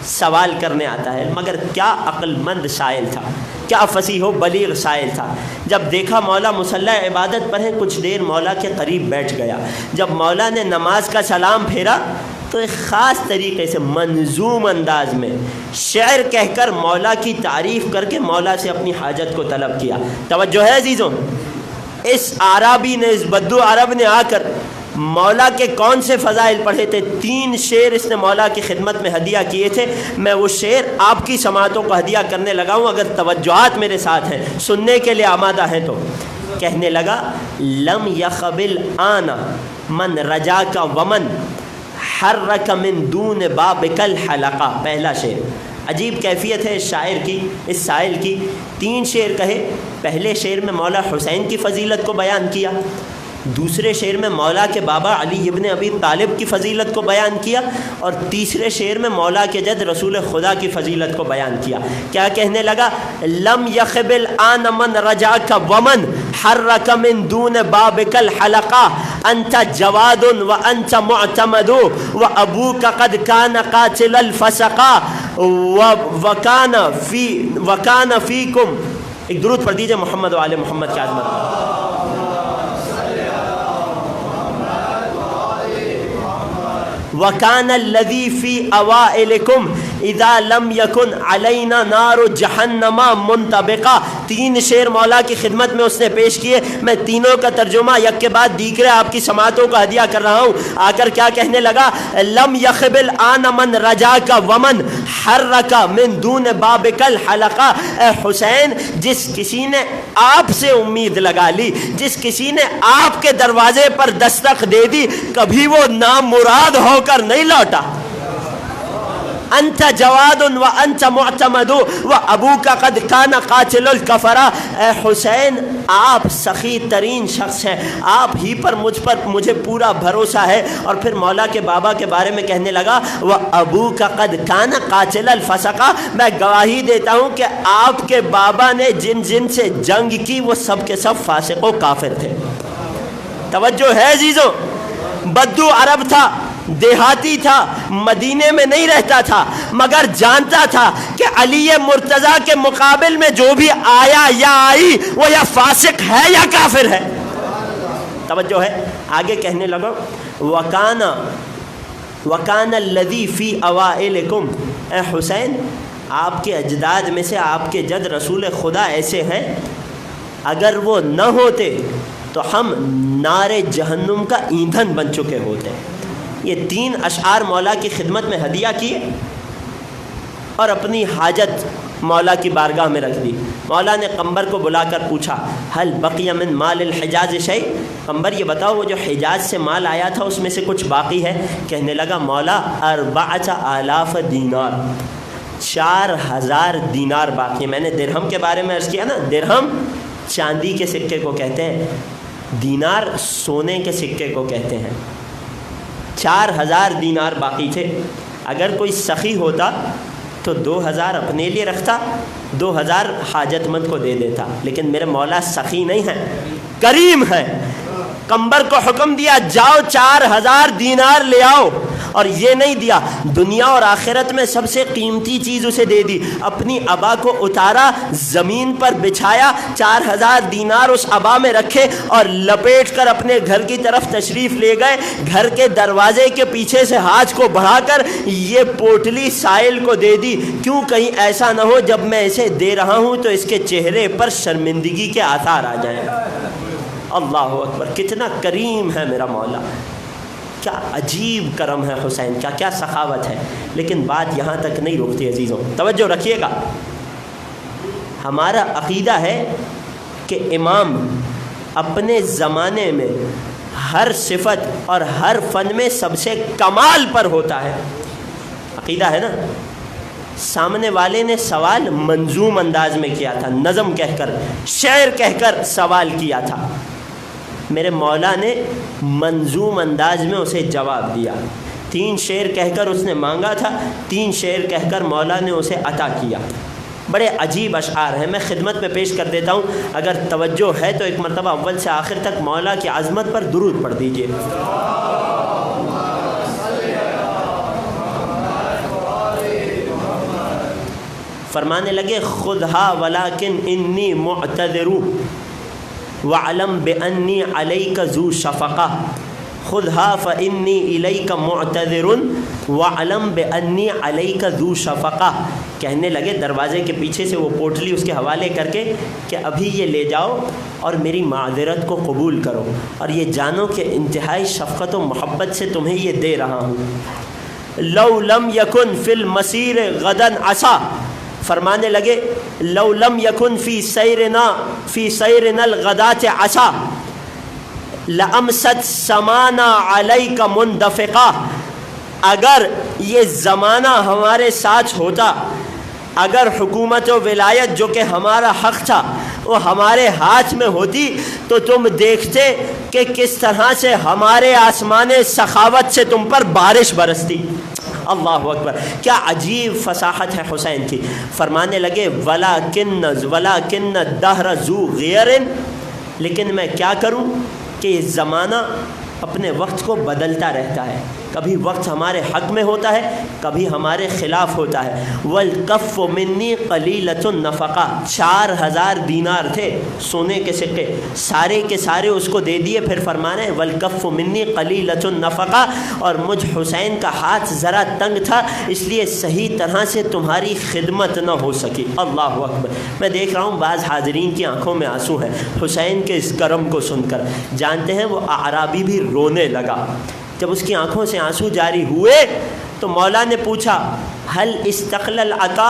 [SPEAKER 1] سوال کرنے آتا ہے، مگر کیا عقل مند سائل تھا، کیا فصیح و بلیغ سائل تھا. جب دیکھا مولا مصلی عبادت پر ہے، کچھ دیر مولا کے قریب بیٹھ گیا. جب مولا نے نماز کا سلام پھیرا تو ایک خاص طریقے سے منظوم انداز میں شعر کہہ کر مولا کی تعریف کر کے مولا سے اپنی حاجت کو طلب کیا۔ توجہ ہے عزیزوں، اس عربی نے، اس بدو عرب نے آ کر مولا کے کون سے فضائل پڑھے تھے؟ 3 شعر اس نے مولا کی خدمت میں ہدیہ کیے تھے۔ میں وہ شعر آپ کی سماعتوں کو ہدیہ کرنے لگا ہوں، اگر توجہات میرے ساتھ ہیں، سننے کے لیے آمادہ ہیں تو۔ کہنے لگا لم یخبل آنا من رجا کا ومن حرک من دون بابک الحلقہ، پہلا شعر۔ عجیب کیفیت ہے اس شاعر کی، اس سائل کی۔ 3 شعر کہے۔ پہلے شعر میں مولا حسین کی فضیلت کو بیان کیا، دوسرے شعر میں مولا کے بابا علی ابن ابی طالب کی فضیلت کو بیان کیا، اور تیسرے شعر میں مولا کے جد رسول خدا کی فضیلت کو بیان کیا۔ کیا کہنے لگا؟ لم یخبل آن من رجاک ومن حرک من دون بابک الحلقہ انت جواد وانت معتمد وابوک قد کان قاتل الفسقہ وکان فیکم۔ ایک درود پڑھ دیجئے محمد و آل محمد کی عظمت پر۔ وَكَانَ الَّذِي فِي أَوَائِلِكُمْ إِذَا لَمْ يَكُنْ عَلَيْنَا نَارُ جَهَنَّمَ مُنْطَبِقًا۔ 3 شعر مولا کی خدمت میں اس نے پیش کیے۔ میں تینوں کا ترجمہ یک کے بعد دیگرے آپ کی سماعتوں کا ہدیہ کر رہا ہوں۔ آ کر کیا کہنے لگا؟ لم یخبل آن من رجاک ومن حرک من دون بابک الحلقہ۔ اے حسین، جس کسی نے آپ سے امید لگا لی، جس کسی نے آپ کے دروازے پر دستک دے دی، کبھی وہ نامراد ہو کر نہیں لوٹا۔ انت جواد و انت معتمد و ابوک قد کان قاتل الکفرہ۔ اے حسین، آپ سخی ترین شخص ہیں، آپ ہی پر مجھے پورا بھروسہ ہے۔ اور پھر مولا کے بابا کے بارے میں کہنے لگا و ابوک قد کان قاتل الفسقہ، میں گواہی دیتا ہوں کہ آپ کے بابا نے جن سے جنگ کی وہ سب کے سب فاسق و کافر تھے۔ توجہ ہے عزیزوں، بدو عرب تھا، دیہاتی تھا، مدینے میں نہیں رہتا تھا، مگر جانتا تھا کہ علی مرتضیٰ کے مقابل میں جو بھی آیا یا آئی وہ یا فاسق ہے یا کافر ہے۔ توجہ ہے، آگے کہنے لگا وَكَانَ الَّذِي فِي أَوَائِلِكُمْ۔ اے حسین، آپ کے اجداد میں سے آپ کے جد رسول خدا ایسے ہیں، اگر وہ نہ ہوتے تو ہم نار جہنم کا ایندھن بن چکے ہوتے۔ یہ 3 اشعار مولا کی خدمت میں ہدیہ کیے اور اپنی حاجت مولا کی بارگاہ میں رکھ دی۔ مولا نے قمبر کو بلا کر پوچھا حل بقی من مال الحجاز شیء، قمبر یہ بتاؤ وہ جو حجاز سے مال آیا تھا اس میں سے کچھ باقی ہے؟ کہنے لگا مولا 4000 دینار، 4000 دینار باقی ہے۔ میں نے درہم کے بارے میں عرض کیا نا، درہم چاندی کے سکے کو کہتے ہیں، دینار سونے کے سکے کو کہتے ہیں۔ 4000 دینار باقی تھے۔ اگر کوئی سخی ہوتا تو 2000 اپنے لیے رکھتا، 2000 حاجت مند کو دے دیتا، لیکن میرے مولا سخی نہیں ہیں، کریم ہیں۔ قمبر کو حکم دیا جاؤ 4000 دینار لے آؤ، اور یہ نہیں دیا، دنیا اور آخرت میں سب سے قیمتی چیز اسے دے دی۔ اپنی ابا کو اتارا، زمین پر بچھایا، 4000 دینار اس ابا میں رکھے اور لپیٹ کر اپنے گھر کی طرف تشریف لے گئے۔ گھر کے دروازے کے پیچھے سے ہاتھ کو بڑھا کر یہ پوٹلی سائل کو دے دی، کیوں کہیں ایسا نہ ہو جب میں اسے دے رہا ہوں تو اس کے چہرے پر شرمندگی کے آثار آ جائیں۔ اللہ اکبر، کتنا کریم ہے میرا مولا، کیا عجیب کرم ہے حسین کا، کیا سخاوت ہے۔ لیکن بات یہاں تک نہیں رکتی عزیزوں، توجہ رکھیے گا۔ ہمارا عقیدہ ہے کہ امام اپنے زمانے میں ہر صفت اور ہر فن میں سب سے کمال پر ہوتا ہے، عقیدہ ہے نا۔ سامنے والے نے سوال منظوم انداز میں کیا تھا، نظم کہہ کر، شعر کہہ کر سوال کیا تھا، میرے مولا نے منظوم انداز میں اسے جواب دیا۔ 3 شعر کہہ کر اس نے مانگا تھا، 3 شعر کہہ کر مولا نے اسے عطا کیا۔ بڑے عجیب اشعار ہیں، میں خدمت میں پیش کر دیتا ہوں، اگر توجہ ہے تو ایک مرتبہ اول سے آخر تک مولا کی عظمت پر درود پڑھ دیجئے۔ فرمانے لگے خُذْہا وَلَكِنْ إِنِّي مُعْتَذِرُ وَعْلَمْ بِأَنِّي عَلَيْكَ ذُو شَفَقَةٍ۔ خذها فإنی الیک معتذر واعلم بأنی علیک ذو شفقہ. کہنے لگے دروازے کے پیچھے سے وہ پوٹلی اس کے حوالے کر کے کہ ابھی یہ لے جاؤ اور میری معذرت کو قبول کرو، اور یہ جانو کہ انتہائی شفقت و محبت سے تمہیں یہ دے رہا ہوں. لو لم یکن فی المسیر غدا عصا، فرمانے لگے لو لم یکن فی سیرنا الغداۃ عصا لامست سمانا علیک مندفقہ. اگر یہ زمانہ ہمارے ساتھ ہوتا، اگر حکومت و ولایت جو کہ ہمارا حق تھا وہ ہمارے ہاتھ میں ہوتی، تو تم دیکھتے کہ کس طرح سے ہمارے آسمان سخاوت سے تم پر بارش برستی. اللہ اکبر، کیا عجیب فصاحت ہے حسین کی. فرمانے لگے ولاکن الدہر ذو غیر، لیکن میں کیا کروں کہ یہ زمانہ اپنے وقت کو بدلتا رہتا ہے، کبھی وقت ہمارے حق میں ہوتا ہے، کبھی ہمارے خلاف ہوتا ہے. والکف منی قلیلۃ النفقہ، 4000 دینار تھے سونے کے سکے، سارے کے سارے اس کو دے دیے. پھر فرمانے والکف منی قلیلۃ النفقہ، اور مجھ حسین کا ہاتھ ذرا تنگ تھا، اس لیے صحیح طرح سے تمہاری خدمت نہ ہو سکی. اللہ اکبر. میں دیکھ رہا ہوں بعض حاضرین کی آنکھوں میں آنسو ہیں حسین کے اس کرم کو سن کر. جانتے ہیں وہ اعرابی بھی رونے لگا. جب اس کی آنکھوں سے آنسو جاری ہوئے تو مولا نے پوچھا حل استقل العطا،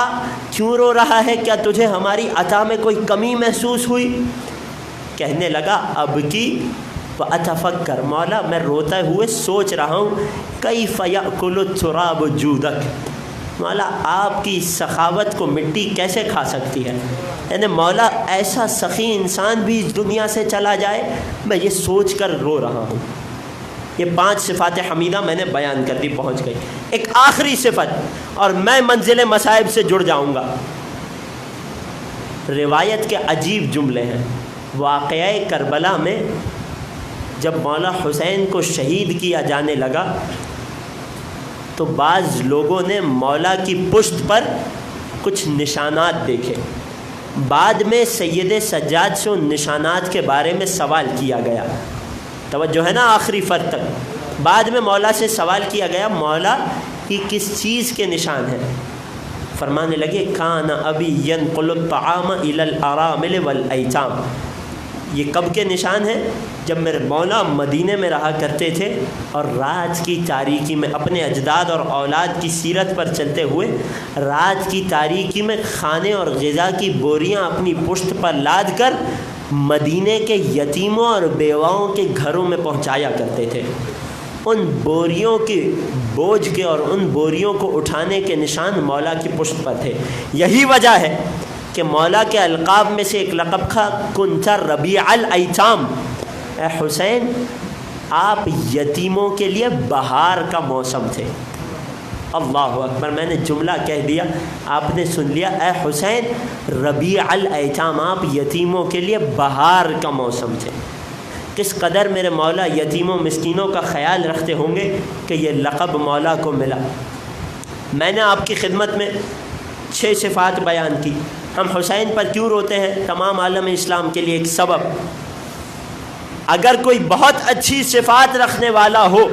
[SPEAKER 1] کیوں رو رہا ہے؟ کیا تجھے ہماری عطا میں کوئی کمی محسوس ہوئی؟ کہنے لگا اب کی واتفکر، مولا میں روتے ہوئے سوچ رہا ہوں کیف یأکل التراب جودک، مولا آپ کی سخاوت کو مٹی کیسے کھا سکتی ہے؟ یعنی مولا ایسا سخی انسان بھی اس دنیا سے چلا جائے، میں یہ سوچ کر رو رہا ہوں. یہ 5 صفات حمیدہ میں نے بیان کر دی، پہنچ گئی. ایک آخری صفت اور میں منزل مصائب سے جڑ جاؤں گا. روایت کے عجیب جملے ہیں. واقعہ کربلا میں جب مولا حسین کو شہید کیا جانے لگا تو بعض لوگوں نے مولا کی پشت پر کچھ نشانات دیکھے. بعد میں سید سجاد سے ان نشانات کے بارے میں سوال کیا گیا. توجہ ہے نا آخری فرد تک. بعد میں مولا سے سوال کیا گیا مولا یہ کس چیز کے نشان ہیں؟ فرمانے لگے کان ابی ینقل الطعام الی الارامل والایتام. یہ کب کے نشان ہیں؟ جب میرے مولا مدینے میں رہا کرتے تھے اور رات کی تاریکی میں اپنے اجداد اور اولاد کی سیرت پر چلتے ہوئے رات کی تاریکی میں کھانے اور غذا کی بوریاں اپنی پشت پر لاد کر مدینے کے یتیموں اور بیواؤں کے گھروں میں پہنچایا کرتے تھے. ان بوریوں کی بوجھ کے اور ان بوریوں کو اٹھانے کے نشان مولا کی پشت پر تھے. یہی وجہ ہے کہ مولا کے القاب میں سے ایک لقب تھا کنت ربیع الایتام. اے حسین آپ یتیموں کے لیے بہار کا موسم تھے. اللہ اکبر. میں نے جملہ کہہ دیا، آپ نے سن لیا. اے حسین ربیع الایتام، آپ یتیموں کے لیے بہار کا موسم تھے. کس قدر میرے مولا یتیموں مسکینوں کا خیال رکھتے ہوں گے کہ یہ لقب مولا کو ملا. میں نے آپ کی خدمت میں 6 صفات بیان کی. ہم حسین پر کیوں روتے ہیں؟ تمام عالم اسلام کے لیے ایک سبب. اگر کوئی بہت اچھی صفات رکھنے والا ہو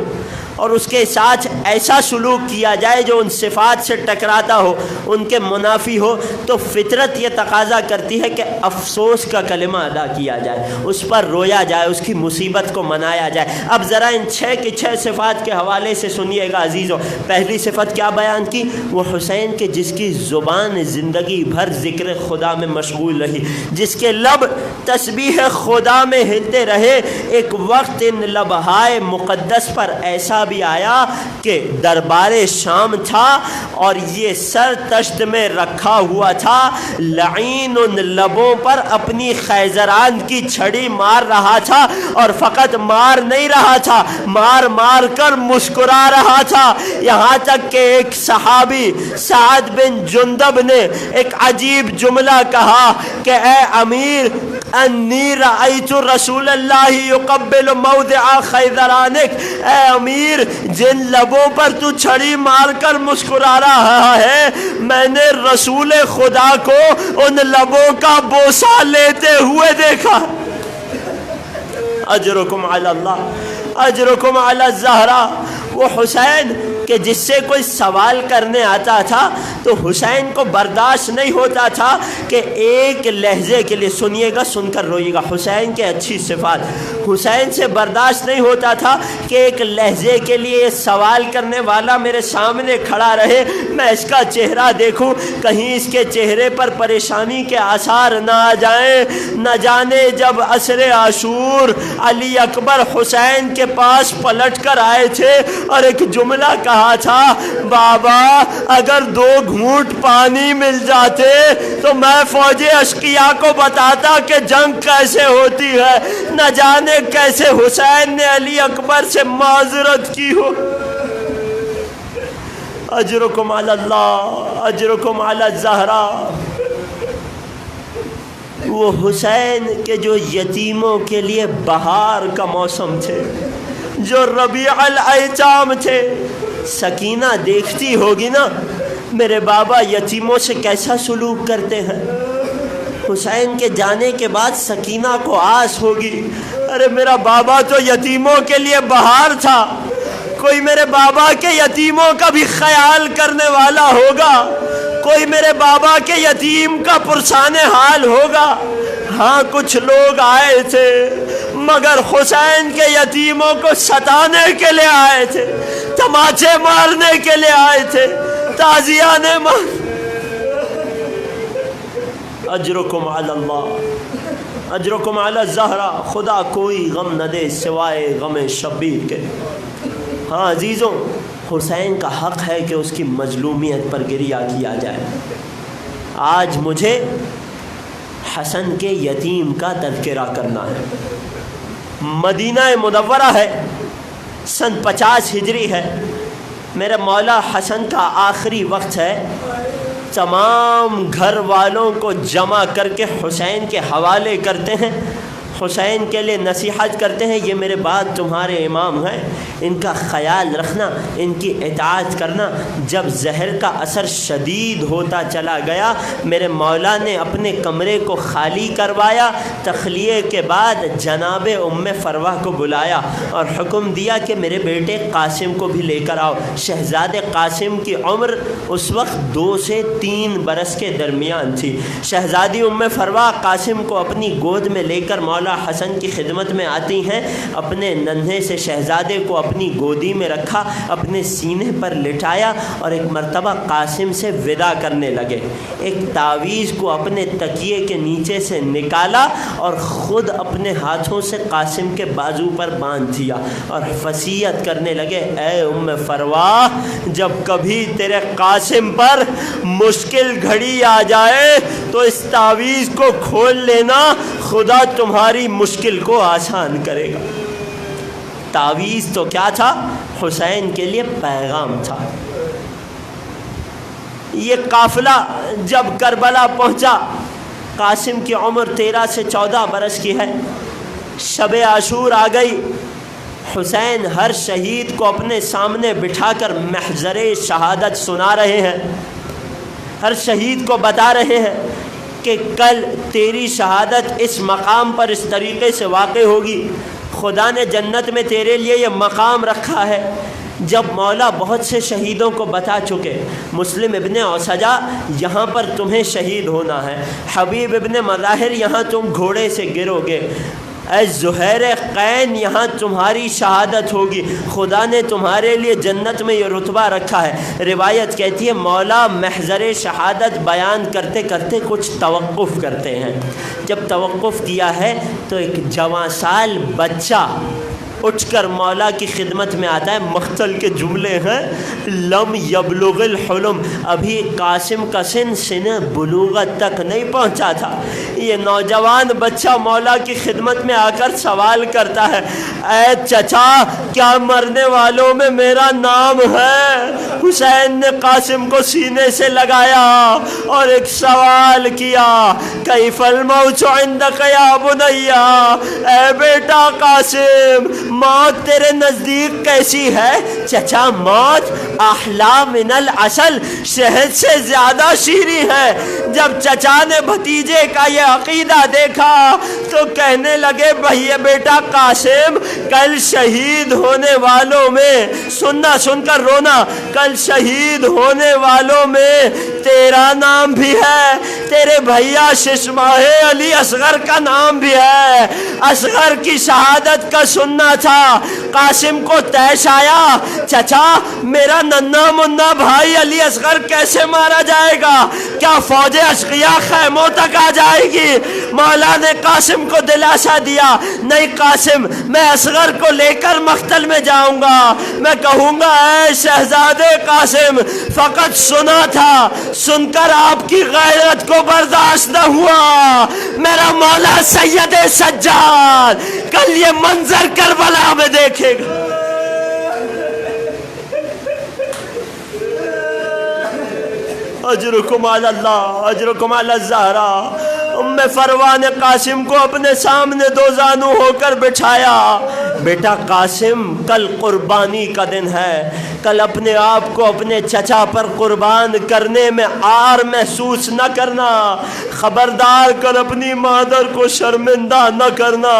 [SPEAKER 1] اور اس کے ساتھ ایسا سلوک کیا جائے جو ان صفات سے ٹکراتا ہو، ان کے منافی ہو، تو فطرت یہ تقاضا کرتی ہے کہ افسوس کا کلمہ ادا کیا جائے، اس پر رویا جائے، اس کی مصیبت کو منایا جائے. اب ذرا ان 6 کی 6 صفات کے حوالے سے سنیے گا عزیزو. پہلی صفت کیا بیان کی؟ وہ حسین کے جس کی زبان زندگی بھر ذکر خدا میں مشغول رہی، جس کے لب تسبیح خدا میں ہلتے رہے. ایک وقت ان لبہائے مقدس پر ایسا بھی آیا کہ دربار شام تھا اور یہ سر تشت میں رکھا ہوا تھا، لعین ان لبوں پر اپنی خیزران کی چھڑی مار رہا تھا، اور فقط مار نہیں رہا تھا، مار مار کر مسکرا رہا تھا. یہاں تک کہ ایک صحابی سعد بن جندب نے ایک عجیب جملہ کہا کہ اے امیر انی رأیت رسول اللہ یقبل موضع خیزرانک. اے امیر جن لبوں پر تو چھڑی مار کر مسکرا رہا ہے، میں نے رسول خدا کو ان لبوں کا بوسہ لیتے ہوئے دیکھا. اجرکم علی اللہ. اجرکم علی الزہرا، وہ حسین کہ جس سے کوئی سوال کرنے آتا تھا تو حسین کو برداشت نہیں ہوتا تھا کہ ایک لہجے کے لیے، سنیے گا سن کر روئیے گا، حسین کے اچھی صفات، حسین سے برداشت نہیں ہوتا تھا کہ ایک لہجے کے لیے سوال کرنے والا میرے سامنے کھڑا رہے، میں اس کا چہرہ دیکھوں، کہیں اس کے چہرے پر پریشانی کے آثار نہ آ جائیں۔ نہ جانے جب عصر عاشور علی اکبر حسین کے پاس پلٹ کر آئے تھے اور ایک جملہ کہا تھا، بابا اگر 2 گھونٹ پانی مل جاتے تو میں فوج اشقیاء کو بتاتا کہ جنگ کیسے ہوتی ہے۔ نہ جانے کیسے حسین نے علی اکبر سے معذرت کی ہو۔ اجرکم علی اللہ، اجرکم علی الزہرا۔ وہ حسین کے جو یتیموں کے لیے بہار کا موسم تھے، جو ربیع الایتام تھے، سکینہ دیکھتی ہوگی نا میرے بابا یتیموں سے کیسا سلوک کرتے ہیں۔ حسین کے جانے کے بعد سکینہ کو آس ہوگی، ارے میرا بابا تو یتیموں کے لیے بہار تھا، کوئی میرے بابا کے یتیموں کا بھی خیال کرنے والا ہوگا، کوئی میرے بابا کے یتیم کا پرسان حال ہوگا۔ ہاں کچھ لوگ آئے تھے مگر حسین کے یتیموں کو ستانے کے لیے آئے تھے، تماچے مارنے کے لیے آئے تھے، تازیانے اجرکم علی اللہ، اجرکم علی الزہرا۔ خدا کوئی غم نہ دے سوائے غم شبیر کے۔ ہاں عزیزوں، حسین کا حق ہے کہ اس کی مظلومیت پر گریہ کیا جائے۔ آج مجھے حسن کے یتیم کا تذکرہ کرنا ہے۔ مدینہ منورہ ہے، سن 50 ہجری ہے، میرے مولا حسن کا آخری وقت ہے، تمام گھر والوں کو جمع کر کے حسین کے حوالے کرتے ہیں، حسین کے لیے نصیحت کرتے ہیں، یہ میرے بعد تمہارے امام ہیں، ان کا خیال رکھنا، ان کی اطاعت کرنا۔ جب زہر کا اثر شدید ہوتا چلا گیا، میرے مولا نے اپنے کمرے کو خالی کروایا، تخلیے کے بعد جناب ام فروہ کو بلایا اور حکم دیا کہ میرے بیٹے قاسم کو بھی لے کر آؤ۔ شہزادے قاسم کی عمر اس وقت 2 سے 3 برس کے درمیان تھی۔ شہزادی ام فروہ قاسم کو اپنی گود میں لے کر مولا حسن کی خدمت میں آتی ہیں، اپنے ننھے سے شہزادے کو اپنی گودی میں رکھا، اپنے سینے پر لٹایا اور ایک مرتبہ قاسم سے ودا کرنے لگے۔ ایک تعویذ کو اپنے تکیے کے نیچے سے نکالا اور خود اپنے ہاتھوں سے قاسم کے بازو پر باندھ دیا اور وصیت کرنے لگے، اے ام فروہ، جب کبھی تیرے قاسم پر مشکل گھڑی آ جائے تو اس تعویذ کو کھول لینا، خدا تمہاری مشکل کو آسان کرے گا۔ تعویذ تو کیا تھا؟ حسین کے لیے پیغام تھا۔ یہ قافلہ جب کربلا پہنچا، قاسم کی عمر 13 سے 14 برس کی ہے، شب عاشور آ گئی، حسین ہر شہید کو اپنے سامنے بٹھا کر محضر شہادت سنا رہے ہیں، ہر شہید کو بتا رہے ہیں کہ کل تیری شہادت اس مقام پر اس طریقے سے واقع ہوگی، خدا نے جنت میں تیرے لیے یہ مقام رکھا ہے۔ جب مولا بہت سے شہیدوں کو بتا چکے، مسلم ابن اوسجا یہاں پر تمہیں شہید ہونا ہے، حبیب ابن مظاہر یہاں تم گھوڑے سے گرو گے، اے زہیر قین یہاں تمہاری شہادت ہوگی، خدا نے تمہارے لیے جنت میں یہ رتبہ رکھا ہے۔ روایت کہتی ہے مولا محضر شہادت بیان کرتے کرتے کچھ توقف کرتے ہیں، جب توقف کیا ہے تو ایک جوان سال بچہ اٹھ کر مولا کی خدمت میں آتا ہے۔ مختل کے جملے ہیں، لم یبلغ الحلم، ابھی قاسم کا سن بلوغت تک نہیں پہنچا تھا۔ یہ نوجوان بچہ مولا کی خدمت میں آ کر سوال کرتا ہے، اے چچا کیا مرنے والوں میں میرا نام ہے؟ حسین نے قاسم کو سینے سے لگایا اور ایک سوال کیا، کیف الموت عندک یا بنیا، اے بیٹا قاسم موت تیرے نزدیک کیسی ہے؟ چچا موت احلا من العسل، شہد سے زیادہ شیریں ہے۔ جب چچا نے بھتیجے کا یہ عقیدہ دیکھا تو کہنے لگے بھیا بیٹا قاسم، کل شہید ہونے والوں میں، سننا سن کر رونا، کل شہید ہونے والوں میں تیرا نام بھی ہے، تیرے بھیا ششماہ علی اصغر کا نام بھی ہے۔ اصغر کی شہادت کا سننا تھا۔ قاسم کو طیش آیا، چچا میرا ننھا منا بھائی علی اصغر کیسے مارا جائے گا؟ کیا فوج اشقیاء خیموں تک آ جائے گی؟ مولا نے قاسم کو دلاسا دیا، نہیں قاسم، میں اصغر کو لے کر مقتل میں جاؤں گا، میں کہوں گا اے شہزادے قاسم، فقط سنا تھا، سن کر آپ کی غیرت کو برداشت نہ ہوا، میرا مولا سید سجاد کل یہ منظر کربلا میں دیکھے گا۔ اجرکم علی اللہ، اجرکم علی الزہرا۔ ام فروا نے قاسم کو اپنے سامنے دو زانو ہو کر بٹھایا، بیٹا قاسم کل قربانی کا دن ہے، کل اپنے آپ کو اپنے چچا پر قربان کرنے میں عار محسوس نہ کرنا، خبردار کر اپنی مادر کو شرمندہ نہ کرنا۔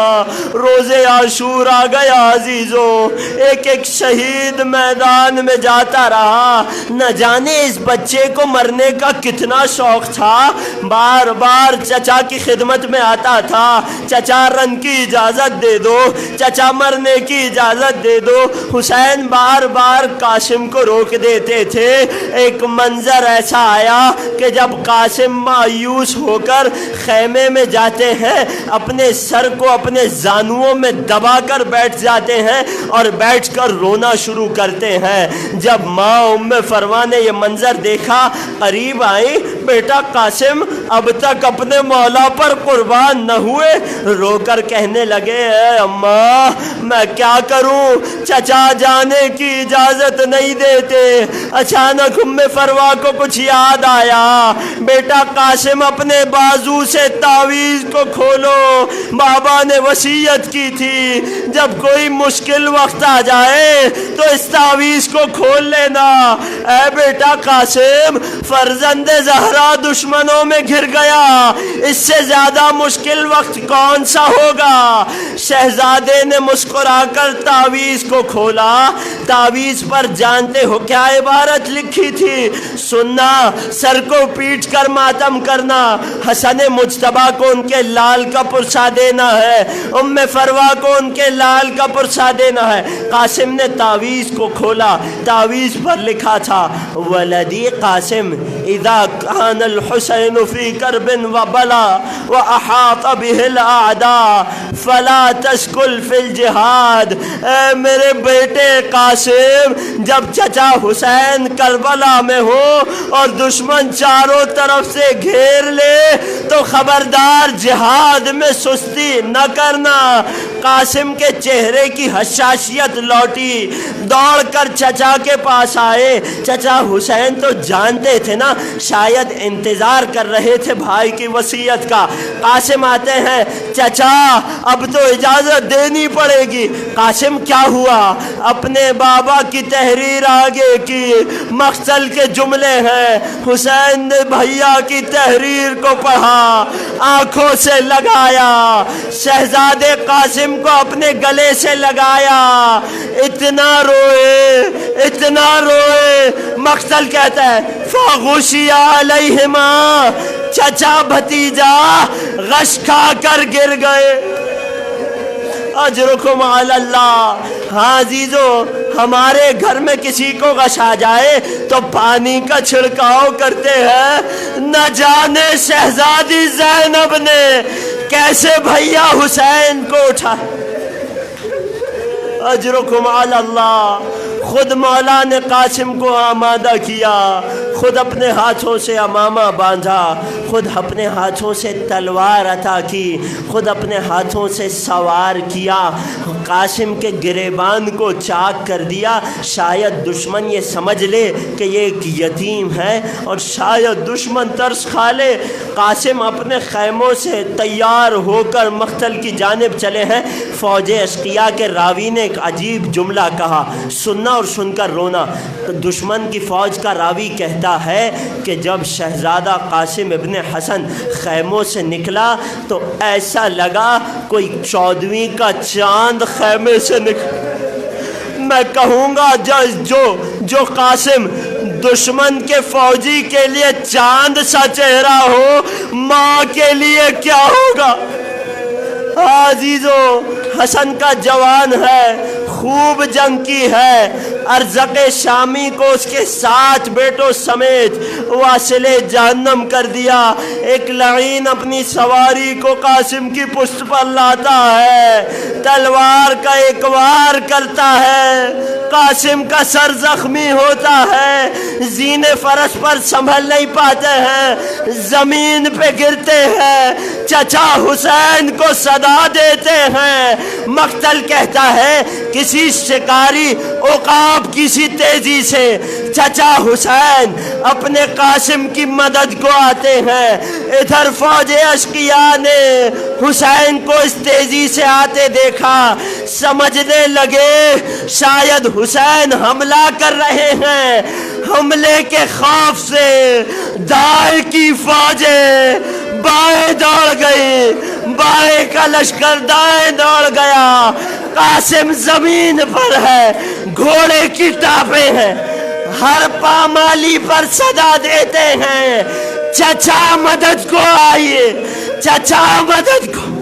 [SPEAKER 1] روز عاشور آ گیا عزیزو، ایک ایک شہید میدان میں جاتا رہا، نہ جانے اس بچے کو مرنے کا کتنا شوق تھا، بار بار چچا کی خدمت میں آتا تھا، چچا رن کی اجازت دے دو، چچا مرنے کی اجازت دے دو۔ حسین بار بار قاسم کو روک دیتے تھے۔ ایک منظر ایسا آیا کہ جب قاسم مایوس ہو کر خیمے میں جاتے ہیں، اپنے سر کو اپنے زانوؤں میں دبا کر بیٹھ جاتے ہیں اور بیٹھ کر رونا شروع کرتے ہیں۔ جب ماں ام فروا نے یہ منظر دیکھا، قریب آئی، بیٹا قاسم اب تک اپنے مولا پر قربان نہ ہوئے، رو کر کہنے لگے اے اماں میں کیا کروں، چچا جانے کی اجازت نہیں دیتے۔ اچانک ام فروا کو کچھ یاد آیا، بیٹا قاسم اپنے بازو سے تعویذ کو کھولو، بابا نے وصیت کی تھی جب کوئی مشکل وقت آ جائے تو اس تعویذ کو کھول لینا۔ اے بیٹا قاسم، فرزند زہرا دشمنوں میں گھر گیا، اس سے زیادہ مشکل وقت کون سا ہوگا؟ شہزادے نے مسکرا کر تعویذ کو کھولا۔ تعویذ پر جانتے ہو کیا عبارت لکھی تھی؟ سننا، سر کو پیٹ کر ماتم کرنا، حسن مجتبیٰ کو ان کے لال کا پرسہ دینا ہے، ام فروا کو ان کے لال کا پرسہ دینا ہے۔ قاسم نے تعویذ کو کھولا، تعویذ پر لکھا تھا ولدی قاسم اذا کان الحسین فی کرب وبلا واحاط به الاعداء فلا تشکل فی الجہاد۔ اے میرے بیٹے قاسم، جب چچا حسین کربلا میں ہو اور دشمن چاروں طرف سے گھیر لے تو خبردار جہاد میں سستی نہ کرنا۔ قاسم کے چہرے کی حشاشیت لوٹی، دوڑ کر چچا کے پاس آئے۔ چچا حسین تو جانتے تھے نا، شاید انتظار کر رہے تھے بھائی کی وصیت کا۔ قاسم آتے ہیں، چچا اب تو اجازت دینی پڑے گی۔ قاسم کیا ہوا؟ اپنے بابا کی تحریر آگے کی، مقتل کے جملے ہیں۔ حسین نے بھیا کی تحریر کو پڑھا، آنکھوں سے لگایا، شہزادے قاسم کو اپنے گلے سے لگایا، اتنا روئے، اتنا روئے۔ مقتل کہتا ہے فغشی علیہما، چچا بھتیجا غش کھا کر گر گئے۔ اجرکم علی اللہ۔ ہاں عزیزو، ہمارے گھر میں کسی کو غش آ جائے تو پانی کا چھڑکاؤ کرتے ہیں۔ نہ جانے شہزادی زینب نے کیسے بھیا حسین کو اٹھا۔ اجرکم علی اللہ۔ خود مولا نے قاسم کو آمادہ کیا، خود اپنے ہاتھوں سے امامہ باندھا، خود اپنے ہاتھوں سے تلوار عطا کی، خود اپنے ہاتھوں سے سوار کیا، قاسم کے گریبان کو چاک کر دیا۔ شاید دشمن یہ سمجھ لے کہ یہ ایک یتیم ہے، اور شاید دشمن ترس کھا لے۔ قاسم اپنے خیموں سے تیار ہو کر مقتل کی جانب چلے ہیں۔ فوج اشقیاء کے راوی نے ایک عجیب جملہ کہا، سننا اور سن کر رونا۔ دشمن کی فوج کا راوی کہتا ہے کہ جب شہزادہ قاسم ابن حسن خیموں سے نکلا تو ایسا لگا کوئی 14ویں کا چاند خیمے سے نکلا۔ میں کہوں گا جو قاسم دشمن کے فوجی کے لیے چاند سا چہرہ ہو، ماں کے لیے کیا ہوگا؟ عزیزو، حسن کا جوان ہے، خوب جنگ کی ہے، ارزق شامی کو اس کے 7 بیٹوں سمیت واصل جہنم کر دیا۔ ایک لعین اپنی سواری کو قاسم کی پشت پر لاتا ہے، تلوار کا ایک وار کرتا ہے، قاسم کا سر زخمی ہوتا ہے، زینے فرس پر سنبھل نہیں پاتے ہیں، زمین پہ گرتے ہیں، چچا حسین کو صدا دیتے ہیں۔ مقتل کہتا ہے کسی شکاری عقاب کسی تیزی سے چچا حسین اپنے قاسم کی مدد کو آتے ہیں۔ ادھر فوج اشقیاء نے حسین کو اس تیزی سے آتے دیکھا، سمجھنے لگے شاید حسین حملہ کر رہے ہیں۔ حملے کے خوف سے دائیں کی فوجیں بائیں دوڑ گئی، بائیں کا لشکر دائیں دوڑ گیا۔ قاسم زمین پر ہے، گھوڑے کی ٹاپیں ہیں، ہر پامالی پر صدا دیتے ہیں، چچا مدد کو آئیے، چچا مدد کو۔